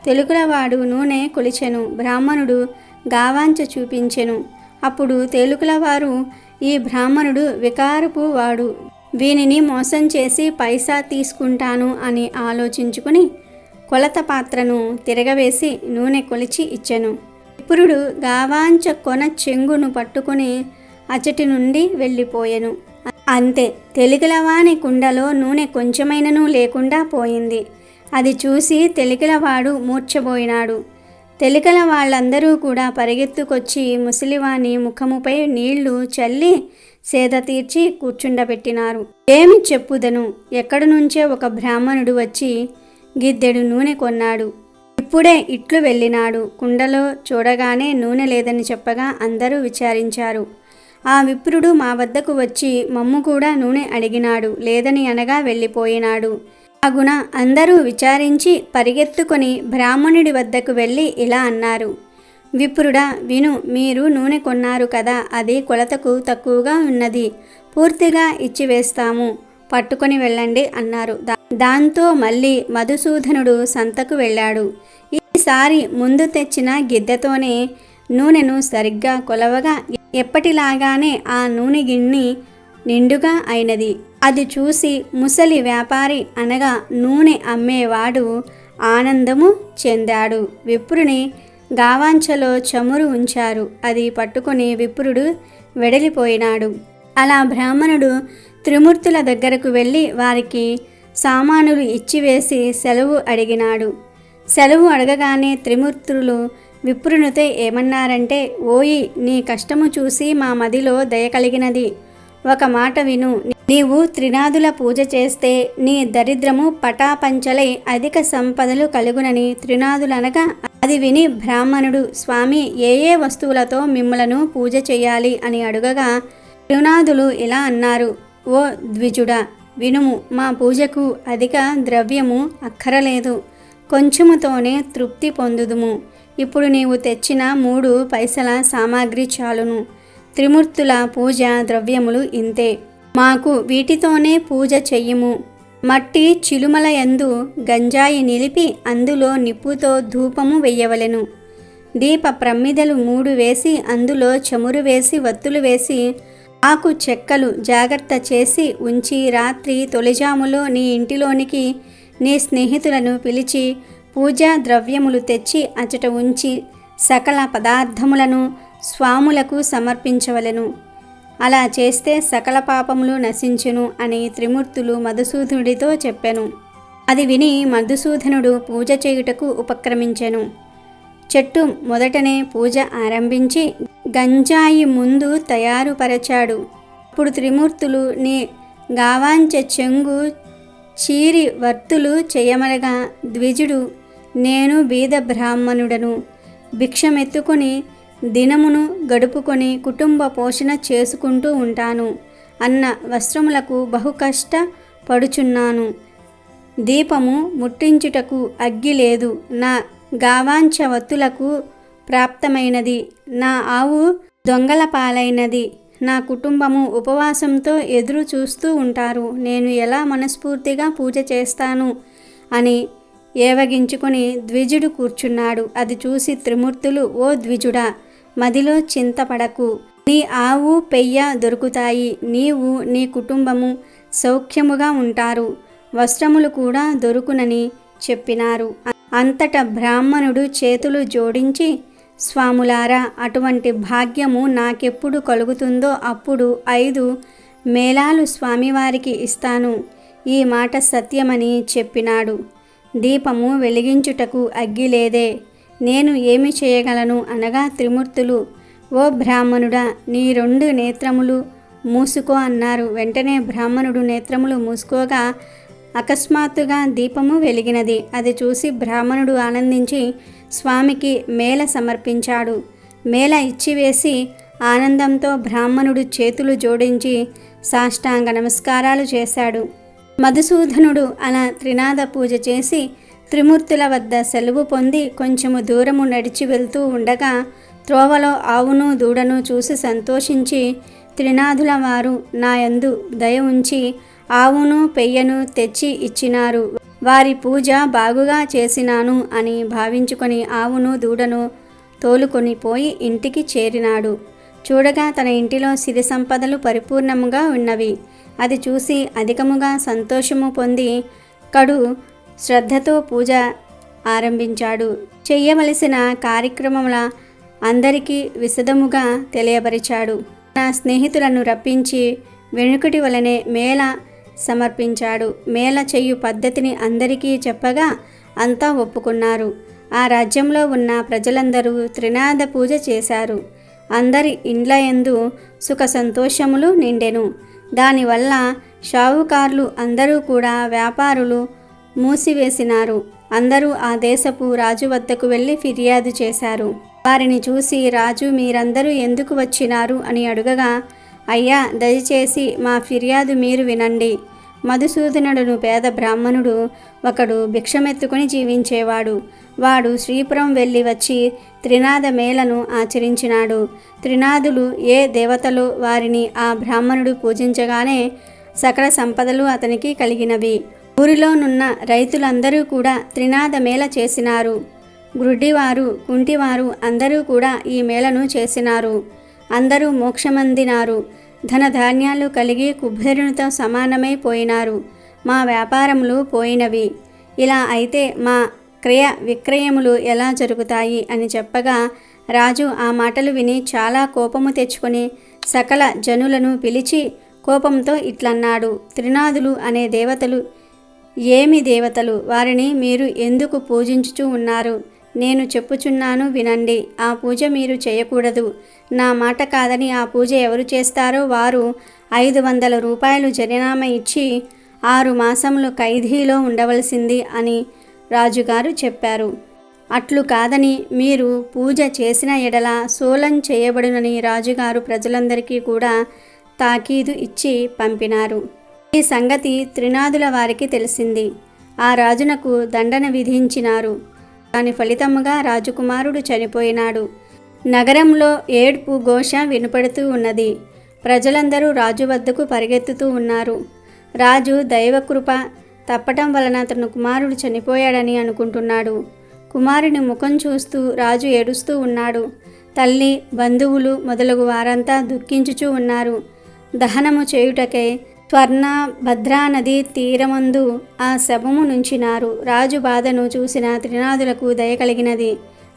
తెలుకలవాడు నూనె కొలిచెను. బ్రాహ్మణుడు గావాంచ చూపించెను. అప్పుడు తేలుకలవారు, ఈ బ్రాహ్మణుడు వికారపు వాడు, వీనిని మోసం చేసి పైసా తీసుకుంటాను అని ఆలోచించుకుని కొలత పాత్రను తిరగవేసి నూనె కొలిచి ఇచ్చెను. విప్రుడు గావాంచ కొన చెంగును పట్టుకుని అచ్చటి నుండి వెళ్ళిపోయెను. అంతే, తెలికలవాని కుండలో నూనె కొంచెమైనను లేకుండా పోయింది. అది చూసి తెలికలవాడు మూర్ఛబోయినాడు. తెలికల వాళ్ళందరూ కూడా పరిగెత్తుకొచ్చి ముసలివాని ముఖముపై నీళ్లు చల్లి సేద తీర్చి కూర్చుండబెట్టినారు. ఏమి చెప్పుదను? ఎక్కడి నుంచే ఒక బ్రాహ్మణుడు వచ్చి గిద్దెడు నూనె కొన్నాడు. ఇప్పుడే ఇట్లు వెళ్ళినాడు. కుండలో చూడగానే నూనె లేదని చెప్పగా అందరూ విచారించారు. ఆ విప్రుడు మా వద్దకు వచ్చి మమ్ము కూడా నూనె అడిగినాడు. లేదని అనగా వెళ్ళిపోయినాడు. అగున అందరూ విచారించి పరిగెత్తుకొని బ్రాహ్మణుడి వద్దకు వెళ్ళి ఇలా అన్నారు. విప్రుడా, విను, మీరు నూనె కొన్నారు కదా, అది కొలతకు తక్కువగా ఉన్నది. పూర్తిగా ఇచ్చివేస్తాము, పట్టుకొని వెళ్ళండి అన్నారు. దాంతో మళ్ళీ మధుసూదనుడు సంతకు వెళ్ళాడు. ఈసారి ముందు తెచ్చిన గిద్దెతోనే నూనెను సరిగ్గా కొలవగా ఎప్పటిలాగానే ఆ నూనె గిన్ని నిండుగా అయినది. అది చూసి ముసలి వ్యాపారి అనగా నూనె అమ్మేవాడు ఆనందము చెందాడు. విప్రుని గావాంచలో చమురు ఉంచారు. అది పట్టుకొని విప్రుడు వెడలిపోయినాడు. అలా బ్రాహ్మణుడు త్రిమూర్తుల దగ్గరకు వెళ్ళి వారికి సామానులు ఇచ్చివేసి సెలవు అడిగినాడు. సెలవు అడగగానే త్రిమూర్తులు విప్రునితో ఏమన్నారంటే, ఓయి, నీ కష్టము చూసి మా మదిలో దయ కలిగినది. ఒక మాట విను. నీవు త్రినాదుల పూజ చేస్తే నీ దరిద్రము పటాపంచలై అధిక సంపదలు కలుగునని త్రినాదులనగా అది విని బ్రాహ్మణుడు, స్వామి, ఏ ఏ వస్తువులతో మిమ్మలను పూజ చేయాలి అని అడుగగా త్రినాదులు ఇలా అన్నారు. ఓ ద్విజుడా, వినుము. మా పూజకు అధిక ద్రవ్యము అక్కరలేదు. కొంచెముతోనే తృప్తి పొందుదుము. ఇప్పుడు నీవు తెచ్చిన 3 పైసల సామాగ్రి చాలును. త్రిమూర్తుల పూజ ద్రవ్యములు ఇంతే. మాకు వీటితోనే పూజ చెయ్యము. మట్టి చిలుమల యందు గంజాయి నిలిపి అందులో నిప్పుతో ధూపము వెయ్యవలెను. దీప ప్రమ్మిదలు 3 వేసి అందులో చమురు వేసి వత్తులు వేసి ఆకు చెక్కలు జాగ్రత్త చేసి ఉంచి రాత్రి తొలిజాములో నీ ఇంటిలోనికి నీ స్నేహితులను పిలిచి పూజా ద్రవ్యములు తెచ్చి అచట ఉంచి సకల పదార్థములను స్వాములకు సమర్పించవలెను. అలా చేస్తే సకల పాపములు నశించును అని త్రిమూర్తులు మధుసూదనుడితో చెప్పెను. అది విని మధుసూదనుడు పూజ చేయుటకు ఉపక్రమించెను. చెట్టు మొదటనే పూజ ఆరంభించి గంజాయి ముందు తయారుపరచాడు. అప్పుడు త్రిమూర్తులు నీ గావాంచ చెంగు చీరి వర్తులు చేయమనగా ద్విజుడు, నేను బీద బ్రాహ్మణుడను, భిక్షమెత్తుకొని దినమును గడుపుకొని కుటుంబ పోషణ చేసుకుంటూ ఉంటాను. అన్న వస్త్రములకు బహు కష్ట పడుచున్నాను. దీపము ముట్టించుటకు అగ్గి లేదు. నా గావాంచ వత్తులకు ప్రాప్తమైనది. నా ఆవు దొంగల పాలైనది. నా కుటుంబము ఉపవాసంతో ఎదురు చూస్తూ ఉంటారు. నేను ఎలా మనస్ఫూర్తిగా పూజ చేస్తాను అని ఏవగించుకొని ద్విజుడు కూర్చున్నాడు. అది చూసి త్రిమూర్తులు, ఓ ద్విజుడా, మదిలో చింతపడకు. నీ ఆవు పెయ్య దొరుకుతాయి. నీవు నీ కుటుంబము సౌఖ్యముగా ఉంటారు. వస్త్రములు కూడా దొరుకునని చెప్పినారు. అంతటా బ్రాహ్మణుడు చేతులు జోడించి, స్వాములారా, అటువంటి భాగ్యము నాకెప్పుడు కలుగుతుందో అప్పుడు 5 మేళాలు స్వామివారికి ఇస్తాను. ఈ మాట సత్యమని చెప్పినాడు. దీపము వెలిగించుటకు అగ్గి లేదే, నేను ఏమి చేయగలను అనగా త్రిమూర్తులు, ఓ బ్రాహ్మణుడా, నీ 2 నేత్రములు మూసుకో అన్నారు. వెంటనే బ్రాహ్మణుడు నేత్రములు మూసుకోగా అకస్మాత్తుగా దీపము వెలిగినది. అది చూసి బ్రాహ్మణుడు ఆనందించి స్వామికి మేళ సమర్పించాడు. మేళ ఇచ్చివేసి ఆనందంతో బ్రాహ్మణుడు చేతులు జోడించి సాష్టాంగ నమస్కారాలు చేశాడు. మధుసూదనుడు అలా త్రినాద పూజ చేసి త్రిమూర్తుల వద్ద సెలవు పొంది కొంచెము దూరము నడిచి వెళ్తూ ఉండగా త్రోవలో ఆవును దూడను చూసి సంతోషించి, త్రినాథుల వారు నాయందు దయ ఉంచి ఆవును పెయ్యను తెచ్చి ఇచ్చినారు. వారి పూజ బాగుగా చేసినాను అని భావించుకొని ఆవును దూడను తోలుకొని పోయి ఇంటికి చేరినాడు. చూడగా తన ఇంటిలో సిరి సంపదలు పరిపూర్ణముగా ఉన్నవి. అది చూసి అధికముగా సంతోషము పొంది కడు శ్రద్ధతో పూజ ఆరంభించాడు. చెయ్యవలసిన కార్యక్రమముల అందరికీ విశదముగా తెలియపరిచాడు. నా స్నేహితులను రప్పించి వెనుకటి వలనే మేళ సమర్పించాడు. మేళ చెయ్యు పద్ధతిని అందరికీ చెప్పగా అంతా ఒప్పుకున్నారు. ఆ రాజ్యంలో ఉన్న ప్రజలందరూ త్రినాద పూజ చేశారు. అందరి ఇండ్లయందు సుఖ సంతోషములు నిండెను. దానివల్ల షావుకారులు అందరూ కూడా వ్యాపారులు మూసివేసినారు. అందరూ ఆ దేశపు రాజు వద్దకు వెళ్ళి ఫిర్యాదు చేశారు. వారిని చూసి రాజు, మీరందరూ ఎందుకు వచ్చినారు అని అడుగగా, అయ్యా, దయచేసి మా ఫిర్యాదు మీరు వినండి. మధుసూదనుడును పేద బ్రాహ్మణుడు ఒకడు భిక్షమెత్తుకుని జీవించేవాడు. వాడు శ్రీపురం వెళ్ళి వచ్చి త్రినాద మేళను ఆచరించినాడు. త్రినాదులు ఏ దేవతలో వారిని ఆ బ్రాహ్మణుడు పూజించగానే సకల సంపదలు అతనికి కలిగినవి. ఊరిలోనున్న రైతులందరూ కూడా త్రినాద మేళ చేసినారు. గ్రుడ్డివారు, కుంటివారు అందరూ కూడా ఈ మేళను చేసినారు. అందరూ మోక్షమందినారు. ధనధాన్యాలు కలిగి కుబేరునితో సమానమైపోయినారు. మా వ్యాపారములు పోయినవి. ఇలా అయితే మా క్రయ విక్రయములు ఎలా జరుగుతాయి అని చెప్పగా, రాజు ఆ మాటలు విని చాలా కోపము తెచ్చుకొని సకల జనులను పిలిచి కోపంతో ఇట్లన్నాడు, త్రినాదులు అనే దేవతలు ఏమి దేవతలు? వారిని మీరు ఎందుకు పూజించుచూ ఉన్నారు? నేను చెప్పుచున్నాను వినండి. ఆ పూజ మీరు చేయకూడదు. నా మాట కాదని ఆ పూజ ఎవరు చేస్తారో వారు 500 రూపాయలు జరిమానా ఇచ్చి 6 మాసములు ఖైదీలో ఉండవలసింది అని రాజుగారు చెప్పారు. అట్లు కాదని మీరు పూజ చేసిన ఎడల సోలం చేయబడునని రాజుగారు ప్రజలందరికీ కూడా తాకీదు ఇచ్చి పంపినారు. ఈ సంగతి త్రినాదుల వారికి తెలిసింది. ఆ రాజునకు దండన విధించినారు. దాని ఫలితముగా రాజకుమారుడు చనిపోయినాడు. నగరంలో ఏడ్పు ఘోష వినపడుతూ ఉన్నది. ప్రజలందరూ రాజు వద్దకు పరిగెత్తుతూ ఉన్నారు. రాజు దైవకృప తప్పటం వలన తన కుమారుడు చనిపోయాడని అనుకుంటున్నాడు. కుమారుని ముఖం చూస్తూ రాజు ఏడుస్తూ ఉన్నాడు. తల్లి, బంధువులు మొదలగు వారంతా దుఃఖించుచూ ఉన్నారు. దహనము చేయుటకై స్వర్ణ భద్రా నది తీరమందు ఆ శవము నుంచినారు. రాజు బాధను చూసిన త్రినాదులకు దయ కలిగినది.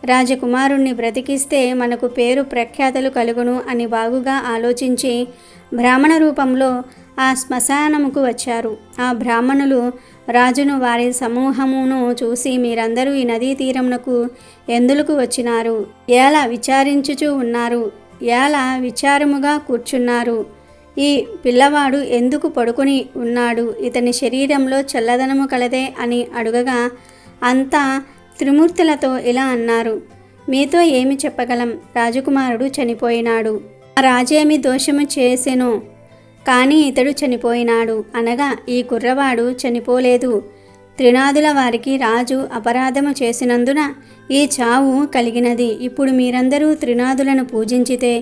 రాజకుమారుణ్ణి బ్రతికిస్తే మనకు పేరు ప్రఖ్యాతలు కలుగును అని బాగుగా ఆలోచించి బ్రాహ్మణ రూపంలో ఆ శ్మశానముకు వచ్చారు. ఆ బ్రాహ్మణులు రాజును వారి సమూహమును చూసి, మీరందరూ ఈ నదీ తీరమునకు ఎందులకు వచ్చినారు? ఎలా విచారించుచూ ఉన్నారు? ఎలా విచారముగా కూర్చున్నారు? ఈ పిల్లవాడు ఎందుకు పడుకొని ఉన్నాడు? ఇతని శరీరంలో చల్లదనము కలదే అని అడుగగా, అంతా త్రిమూర్తులతో ఇలా అన్నారు, మీతో ఏమి చెప్పగలం? రాజకుమారుడు చనిపోయినాడు. ఆ రాజేమి దోషము చేసెనో కానీ ఇతడు చనిపోయినాడు అనగా, ఈ కుర్రవాడు చనిపోలేదు. త్రినాదుల వారికి రాజు అపరాధము చేసినందున ఈ చావు కలిగినది. ఇప్పుడు మీరందరూ త్రినాదులను పూజించితే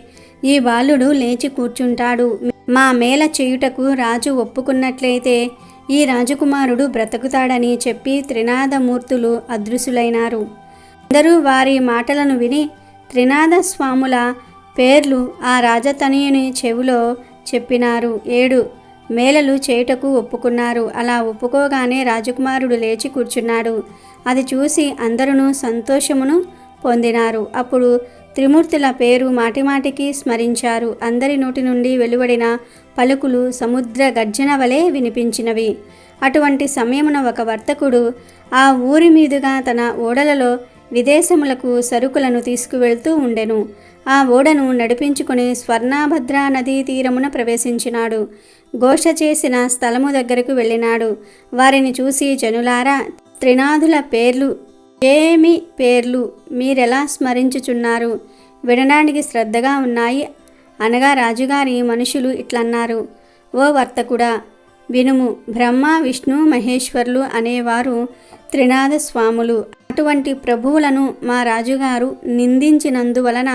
ఈ బాలుడు లేచి కూర్చుంటాడు. మా మేల చేయుటకు రాజు ఒప్పుకున్నట్లయితే ఈ రాజకుమారుడు బ్రతుకుతాడని చెప్పి త్రినాదమూర్తులు అదృశ్యులైనారు. అందరూ వారి మాటలను విని త్రినాద స్వాముల పేర్లు ఆ రాజతనయుని చెవిలో చెప్పినారు. 7 మేళలు చేయుటకు ఒప్పుకున్నారు. అలా ఒప్పుకోగానే రాజకుమారుడు లేచి కూర్చున్నాడు. అది చూసి అందరూ సంతోషమును పొందినారు. అప్పుడు త్రిమూర్తుల పేరు మాటిమాటికి స్మరించారు. అందరి నోటి నుండి వెలువడిన పలుకులు సముద్ర గర్జన వలె వినిపించినవి. అటువంటి సమయమున ఒక వర్తకుడు ఆ ఊరి మీదుగా తన ఓడలలో విదేశములకు సరుకులను తీసుకువెళ్తూ ఉండెను. ఆ ఓడను నడిపించుకుని స్వర్ణభద్రా నదీ తీరమున ప్రవేశించినాడు. ఘోష చేసిన స్థలము దగ్గరకు వెళ్ళినాడు. వారిని చూసి, జనులారా, త్రినాదుల పేర్లు ఏమి పేర్లు మీరెలా స్మరించుచున్నారు? వినడానికి శ్రద్ధగా ఉన్నాయి అనగా రాజుగారి మనుషులు ఇట్లన్నారు, ఓ వర్తకుడా, వినుము. బ్రహ్మ, విష్ణు, మహేశ్వరులు అనేవారు త్రినాద స్వాములు. అటువంటి ప్రభువులను మా రాజుగారు నిందించినందువలన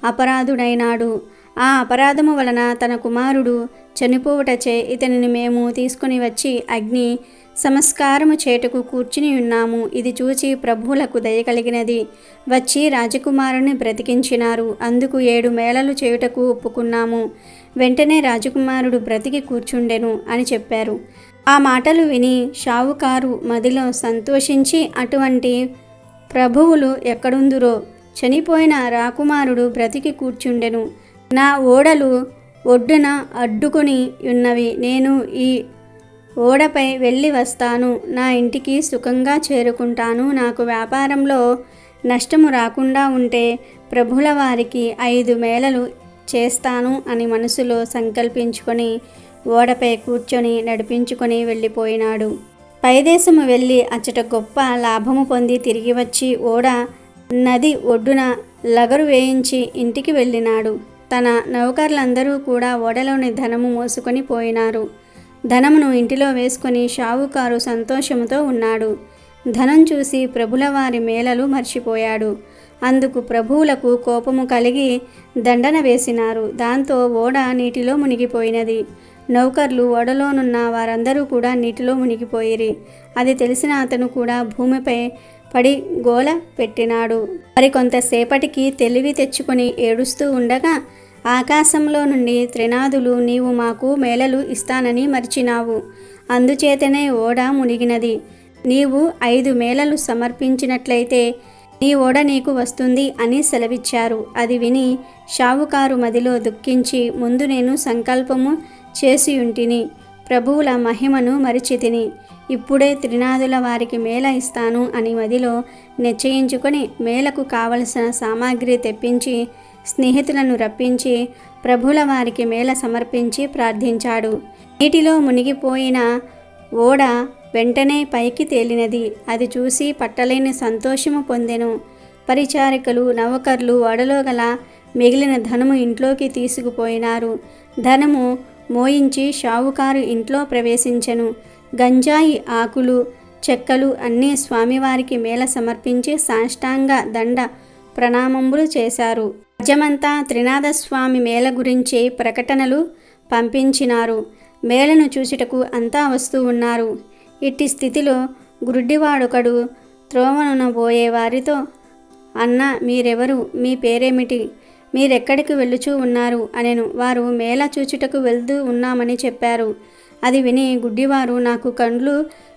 అపరాధుడైనాడు. ఆ అపరాధము వలన తన కుమారుడు చనిపోవుటచే ఇతనిని మేము తీసుకుని వచ్చి అగ్ని సంస్కారము చేటుకు కూర్చుని ఉన్నాము. ఇది చూచి ప్రభువులకు దయ కలిగినది. వచ్చి రాజకుమారుని బ్రతికించినారు. అందుకు 7 మేళలు చేయుటకు ఒప్పుకున్నాము. వెంటనే రాజకుమారుడు బ్రతికి కూర్చుండెను అని చెప్పారు. ఆ మాటలు విని షావుకారు మదిలో సంతోషించి, అటువంటి ప్రభువులు ఎక్కడుందురో, చనిపోయిన రాకుమారుడు బ్రతికి కూర్చుండెను. నా ఓడలు ఒడ్డున అడ్డుకొని ఉన్నవి. నేను ఈ ఓడపై వెళ్ళి వస్తాను. నా ఇంటికి సుఖంగా చేరుకుంటాను. నాకు వ్యాపారంలో నష్టము రాకుండా ఉంటే ప్రభుల వారికి 5 మేళలు చేస్తాను అని మనసులో సంకల్పించుకొని ఓడపై కూర్చొని నడిపించుకొని వెళ్ళిపోయినాడు. పైదేశము వెళ్ళి అచ్చట గొప్ప లాభము పొంది తిరిగి వచ్చి ఓడ నది ఒడ్డున లగరు వేయించి ఇంటికి వెళ్ళినాడు. తన నౌకర్లందరూ కూడా ఓడలోని ధనము మోసుకొని పోయినారు. ధనమును ఇంటిలో వేసుకొని షావుకారు సంతోషముతో ఉన్నాడు. ధనం చూసి ప్రభుల వారి మేళలు మర్చిపోయాడు. అందుకు ప్రభువులకు కోపము కలిగి దండన వేసినారు. దాంతో ఓడ నీటిలో మునిగిపోయినది. నౌకర్లు ఓడలోనున్న వారందరూ కూడా నీటిలో మునిగిపోయిరి. అది తెలిసిన అతను కూడా భూమిపై పడి గోల పెట్టినాడు. మరి కొంతసేపటికి తెలివి తెచ్చుకొని ఏడుస్తూ ఉండగా ఆకాశంలో నుండి త్రినాదులు, నీవు మాకు మేళలు ఇస్తానని మర్చినావు, అందుచేతనే ఓడ మునిగినది. నీవు 5 మేళలు సమర్పించినట్లయితే నీ ఓడ నీకు వస్తుంది అని సెలవిచ్చారు. అది విని షావుకారు మదిలో దుఃఖించి, ముందు నేను సంకల్పము చేసియుంటిని, ప్రభువుల మహిమను మరిచితిని, ఇప్పుడే త్రినాదుల వారికి మేళ ఇస్తాను అని మదిలో నిశ్చయించుకొని మేళకు కావలసిన సామాగ్రి తెప్పించి స్నేహితులను రప్పించి ప్రభువుల వారికి మేళ సమర్పించి ప్రార్థించాడు. నీటిలో మునిగిపోయిన ఓడ వెంటనే పైకి తేలినది. అది చూసి పట్టలేని సంతోషము పొందెను. పరిచారికలు, నౌకర్లు ఓడలో గల మిగిలిన ధనము ఇంట్లోకి తీసుకుపోయినారు. ధనము మోయించి షావుకారు ఇంట్లో ప్రవేశించెను. గంజాయి ఆకులు, చెక్కలు అన్నీ స్వామివారికి మేళ సమర్పించి సాష్టాంగ దండ ప్రణామములు చేశారు. రాజ్యమంతా త్రినాథస్వామి మేళ గురించి ప్రకటనలు పంపించినారు. మేళను చూచుటకు అంతా వస్తూ ఉన్నారు. ఇట్టి స్థితిలో గుడ్డివాడొకడు త్రోవనున పోయే వారితో, అన్న, మీరెవరు? మీ పేరేమిటి? మీరెక్కడికి వెళ్ళుచూ ఉన్నారు అనెను. వారు మేళ చూచుటకు వెళ్తూ ఉన్నామని చెప్పారు. అది విని గుడ్డివారు, నాకు కండ్లు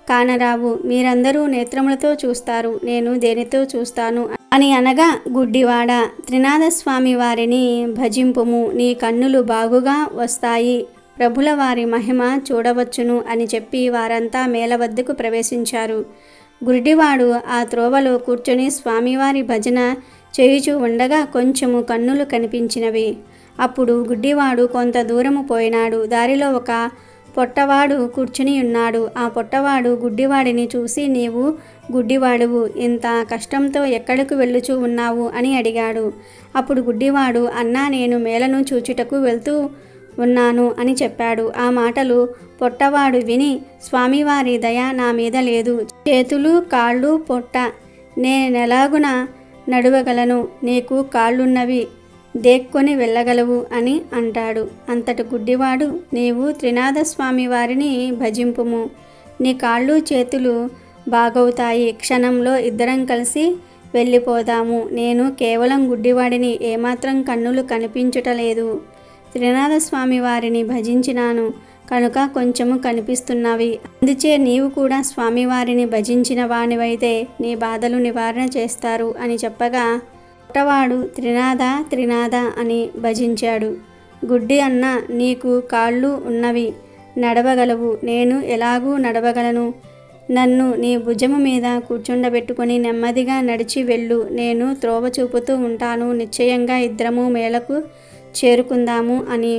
కానరావు, మీరందరూ నేత్రములతో చూస్తారు, నేను దేనితో చూస్తాను అని అనగా, గుడ్డివాడ, త్రినాథస్వామి వారిని భజింపుము, నీ కన్నులు బాగుగా వస్తాయి, ప్రభుల వారి మహిమ చూడవచ్చును అని చెప్పి వారంతా మేళ వద్దకు ప్రవేశించారు. గుడ్డివాడు ఆ త్రోవలో కూర్చొని స్వామివారి భజన చేయుచూ ఉండగా కొంచెము కన్నులు కనిపించినవి. అప్పుడు గుడ్డివాడు కొంత దూరము పోయినాడు. దారిలో ఒక పొట్టవాడు కూర్చుని ఉన్నాడు. ఆ పొట్టవాడు గుడ్డివాడిని చూసి, నీవు గుడ్డివాడువు, ఇంత కష్టంతో ఎక్కడికి వెళ్ళుచూ ఉన్నావు అని అడిగాడు. అప్పుడు గుడ్డివాడు, అన్నా, నేను మేళను చూచుటకు వెళ్తూ ఉన్నాను అని చెప్పాడు. ఆ మాటలు పొట్టవాడు విని, స్వామివారి దయ నా మీద లేదు, చేతులు కాళ్ళు పొట్ట, నేనెలాగున నడువగలను, నీకు కాళ్ళున్నవి, దేక్కొని వెళ్ళగలవు అని అంటాడు. అంతటి గుడ్డివాడు, నీవు త్రినాథస్వామి వారిని భజింపుము, నీ కాళ్ళు చేతులు బాగవుతాయి, క్షణంలో ఇద్దరం కలిసి వెళ్ళిపోదాము, నేను కేవలం గుడ్డివాడిని, ఏమాత్రం కన్నులు కనిపించుటలేదు, త్రినాథస్వామి వారిని భజించినాను కనుక కొంచెము కనిపిస్తున్నవి, అందుచే నీవు కూడా స్వామివారిని భజించిన వానివైతే నీ బాధలు నివారణ చేస్తారు అని చెప్పగా పుట్టవాడు త్రినాథ త్రినాథ అని భజించాడు. గుడ్డి అన్న, నీకు కాళ్ళు ఉన్నవి, నడవగలవు, నేను ఎలాగూ నడవగలను, నన్ను నీ భుజము మీద కూర్చుండబెట్టుకొని నెమ్మదిగా నడిచి వెళ్ళు, నేను త్రోవ చూపుతూ ఉంటాను, నిశ్చయంగా ఇద్దరము మేళకు చేరుకుందాము అని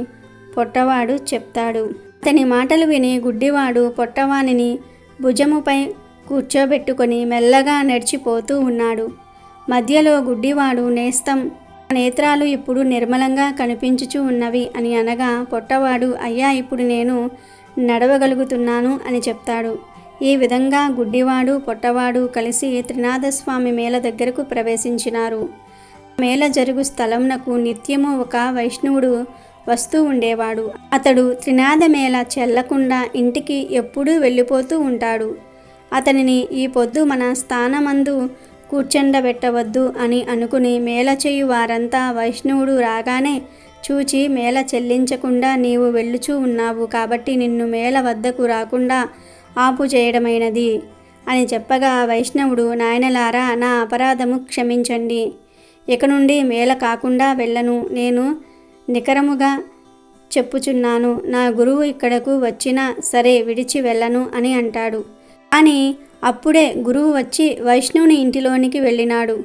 పొట్టవాడు చెప్తాడు. అతని మాటలు విని గుడ్డివాడు పొట్టవానిని భుజముపై కూర్చోబెట్టుకొని మెల్లగా నడిచిపోతూ ఉన్నాడు. మధ్యలో గుడ్డివాడు, నేస్తం, నేత్రాలు ఇప్పుడు నిర్మలంగా కనిపించుచూ ఉన్నవి అని అనగా పొట్టవాడు, అయ్యా, ఇప్పుడు నేను నడవగలుగుతున్నాను అని చెప్తాడు. ఈ విధంగా గుడ్డివాడు పొట్టవాడు కలిసి త్రినాథస్వామి మేళ దగ్గరకు ప్రవేశించినారు. మేళ జరుగు స్థలంనకు నిత్యము ఒక వైష్ణవుడు వస్తూ ఉండేవాడు. అతడు త్రినాథ మేళ చెల్లకుండా ఇంటికి ఎప్పుడూ వెళ్ళిపోతూ ఉంటాడు. అతనిని ఈ పొద్దు మన స్థానమందు కూర్చుండబెట్టవద్దు అని అనుకుని మేళ చేయు వారంతా వైష్ణవుడు రాగానే చూచి మేళ చెల్లించకుండా నీవు వెళ్ళుచూ ఉన్నావు కాబట్టి నిన్ను మేళ వద్దకు రాకుండా ఆపు చేయడమైనది అని చెప్పగా వైష్ణవుడు, నాయనలారా, నా అపరాధము క్షమించండి, ఇక నుండి మేళ కాకుండా వెళ్ళను, నేను నికరముగా చెప్పుచున్నాను, నా గురువు ఇక్కడకు వచ్చినా సరే విడిచి వెళ్ళను అని అంటాడు. కానీ అప్పుడే గురువు వచ్చి వైష్ణవుని ఇంటిలోనికి వెళ్ళినాడు.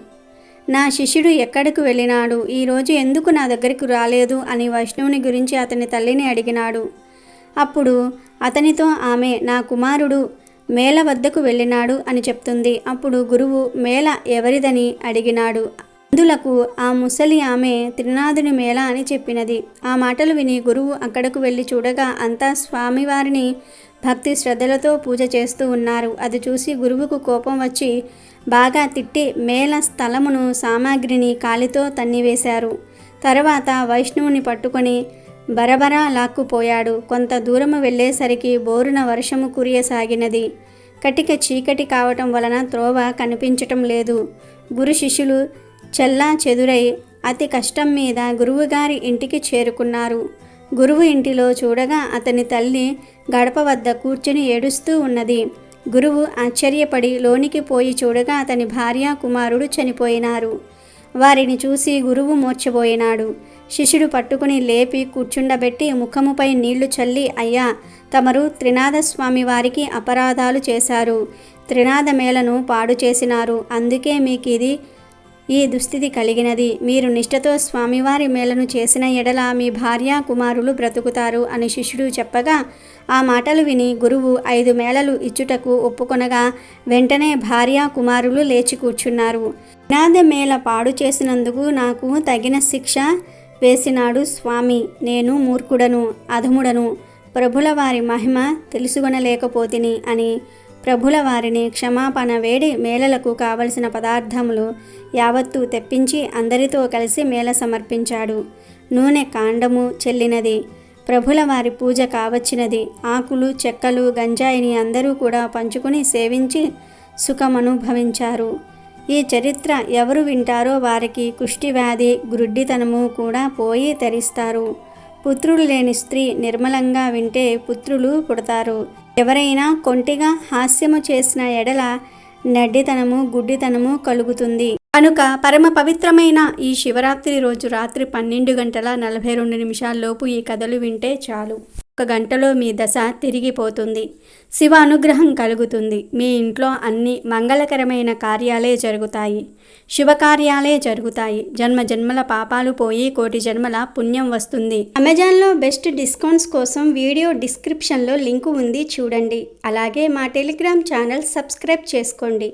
నా శిష్యుడు ఎక్కడికి వెళ్ళినాడు, ఈరోజు ఎందుకు నా దగ్గరికి రాలేదు అని వైష్ణవుని గురించి అతని తల్లిని అడిగినాడు. అప్పుడు అతనితో ఆమె, నా కుమారుడు మేళ వద్దకు వెళ్ళినాడు అని చెప్తుంది. అప్పుడు గురువు మేళ ఎవరిదని అడిగినాడు. అందులకు ఆ ముసలి ఆమె త్రినాథుని మేళ అని చెప్పినది. ఆ మాటలు విని గురువు అక్కడకు వెళ్ళి చూడగా అంతా స్వామివారిని భక్తి శ్రద్ధలతో పూజ చేస్తూ ఉన్నారు. అది చూసి గురువుకు కోపం వచ్చి బాగా తిట్టి మేళ స్థలమును సామాగ్రిని కాలితో తన్నివేశారు. తర్వాత వైష్ణవుని పట్టుకొని బరబరా లాక్కుపోయాడు. కొంత దూరము వెళ్ళేసరికి బోరున వర్షము కురియసాగినది. కటిక చీకటి కావటం వలన త్రోవ కనిపించటం లేదు. గురు శిష్యులు చెల్లా చెదురై అతి కష్టం మీద గురువుగారి ఇంటికి చేరుకున్నారు. గురువు ఇంటిలో చూడగా అతని తల్లి గడప వద్ద కూర్చుని ఏడుస్తూ ఉన్నది. గురువు ఆశ్చర్యపడి లోనికి పోయి చూడగా అతని భార్య కుమారుడు చనిపోయినారు. వారిని చూసి గురువు మూర్ఛపోయినాడు. శిష్యుడు పట్టుకుని లేపి కూర్చుండబెట్టి ముఖముపై నీళ్లు చల్లి, అయ్యా, తమరు త్రినాథస్వామి వారికి అపరాధాలు చేశారు, త్రినాథ మేళను పాడు చేసినారు, అందుకే మీకు ఈ దుస్థితి కలిగినది. మీరు నిష్ఠతో స్వామివారి మేళను చేసిన ఎడల మీ భార్య కుమారులు బ్రతుకుతారు అని శిష్యుడు చెప్పగా ఆ మాటలు విని గురువు 5 మేళలు ఇచ్చుటకు ఒప్పుకొనగా వెంటనే భార్య కుమారులు లేచి కూర్చున్నారు. త్రినాథ మేళ పాడు చేసినందుకు నాకు తగిన శిక్ష వేసినాడు స్వామి. నేను మూర్ఖుడను, అధముడను, ప్రభుల వారి మహిమ తెలుసుకొనలేకపోతిని అని ప్రభుల వారిని క్షమాపణ వేడి మేళలకు కావలసిన పదార్థములు యావత్తు తెప్పించి అందరితో కలిసి మేళ సమర్పించాడు. నూనె కాండము చెల్లినది. ప్రభుల వారి పూజ కావచ్చినది. ఆకులు, చెక్కలు, గంజాయిని అందరూ కూడా పంచుకుని సేవించి సుఖమనుభవించారు. ఈ చరిత్ర ఎవరు వింటారో వారికి కుష్ఠివ్యాధి, గ్రుడ్డితనము కూడా పోయి తరిస్తారు. పుత్రులు లేని స్త్రీ నిర్మలంగా వింటే పుత్రులు పుడతారు. ఎవరైనా కొంటిగా హాస్యము చేసిన ఎడల నడ్డితనము, గుడ్డితనము కలుగుతుంది. కనుక పరమ పవిత్రమైన ఈ శివరాత్రి రోజు రాత్రి 12:42 ఈ కథలు వింటే చాలు. 1 గంటలో మీ దశ తిరిగిపోతుంది. శివ అనుగ్రహం కలుగుతుంది. మీ ఇంట్లో అన్ని మంగళకరమైన కార్యాలే జరుగుతాయి, శుభకార్యాలే జరుగుతాయి. జన్మ జన్మల పాపాలు పోయి కోటి జన్మల పుణ్యం వస్తుంది. అమెజాన్లో బెస్ట్ డిస్కౌంట్స్ కోసం వీడియో డిస్క్రిప్షన్లో లింకు ఉంది, చూడండి. అలాగే మా టెలిగ్రామ్ ఛానల్ సబ్స్క్రైబ్ చేసుకోండి.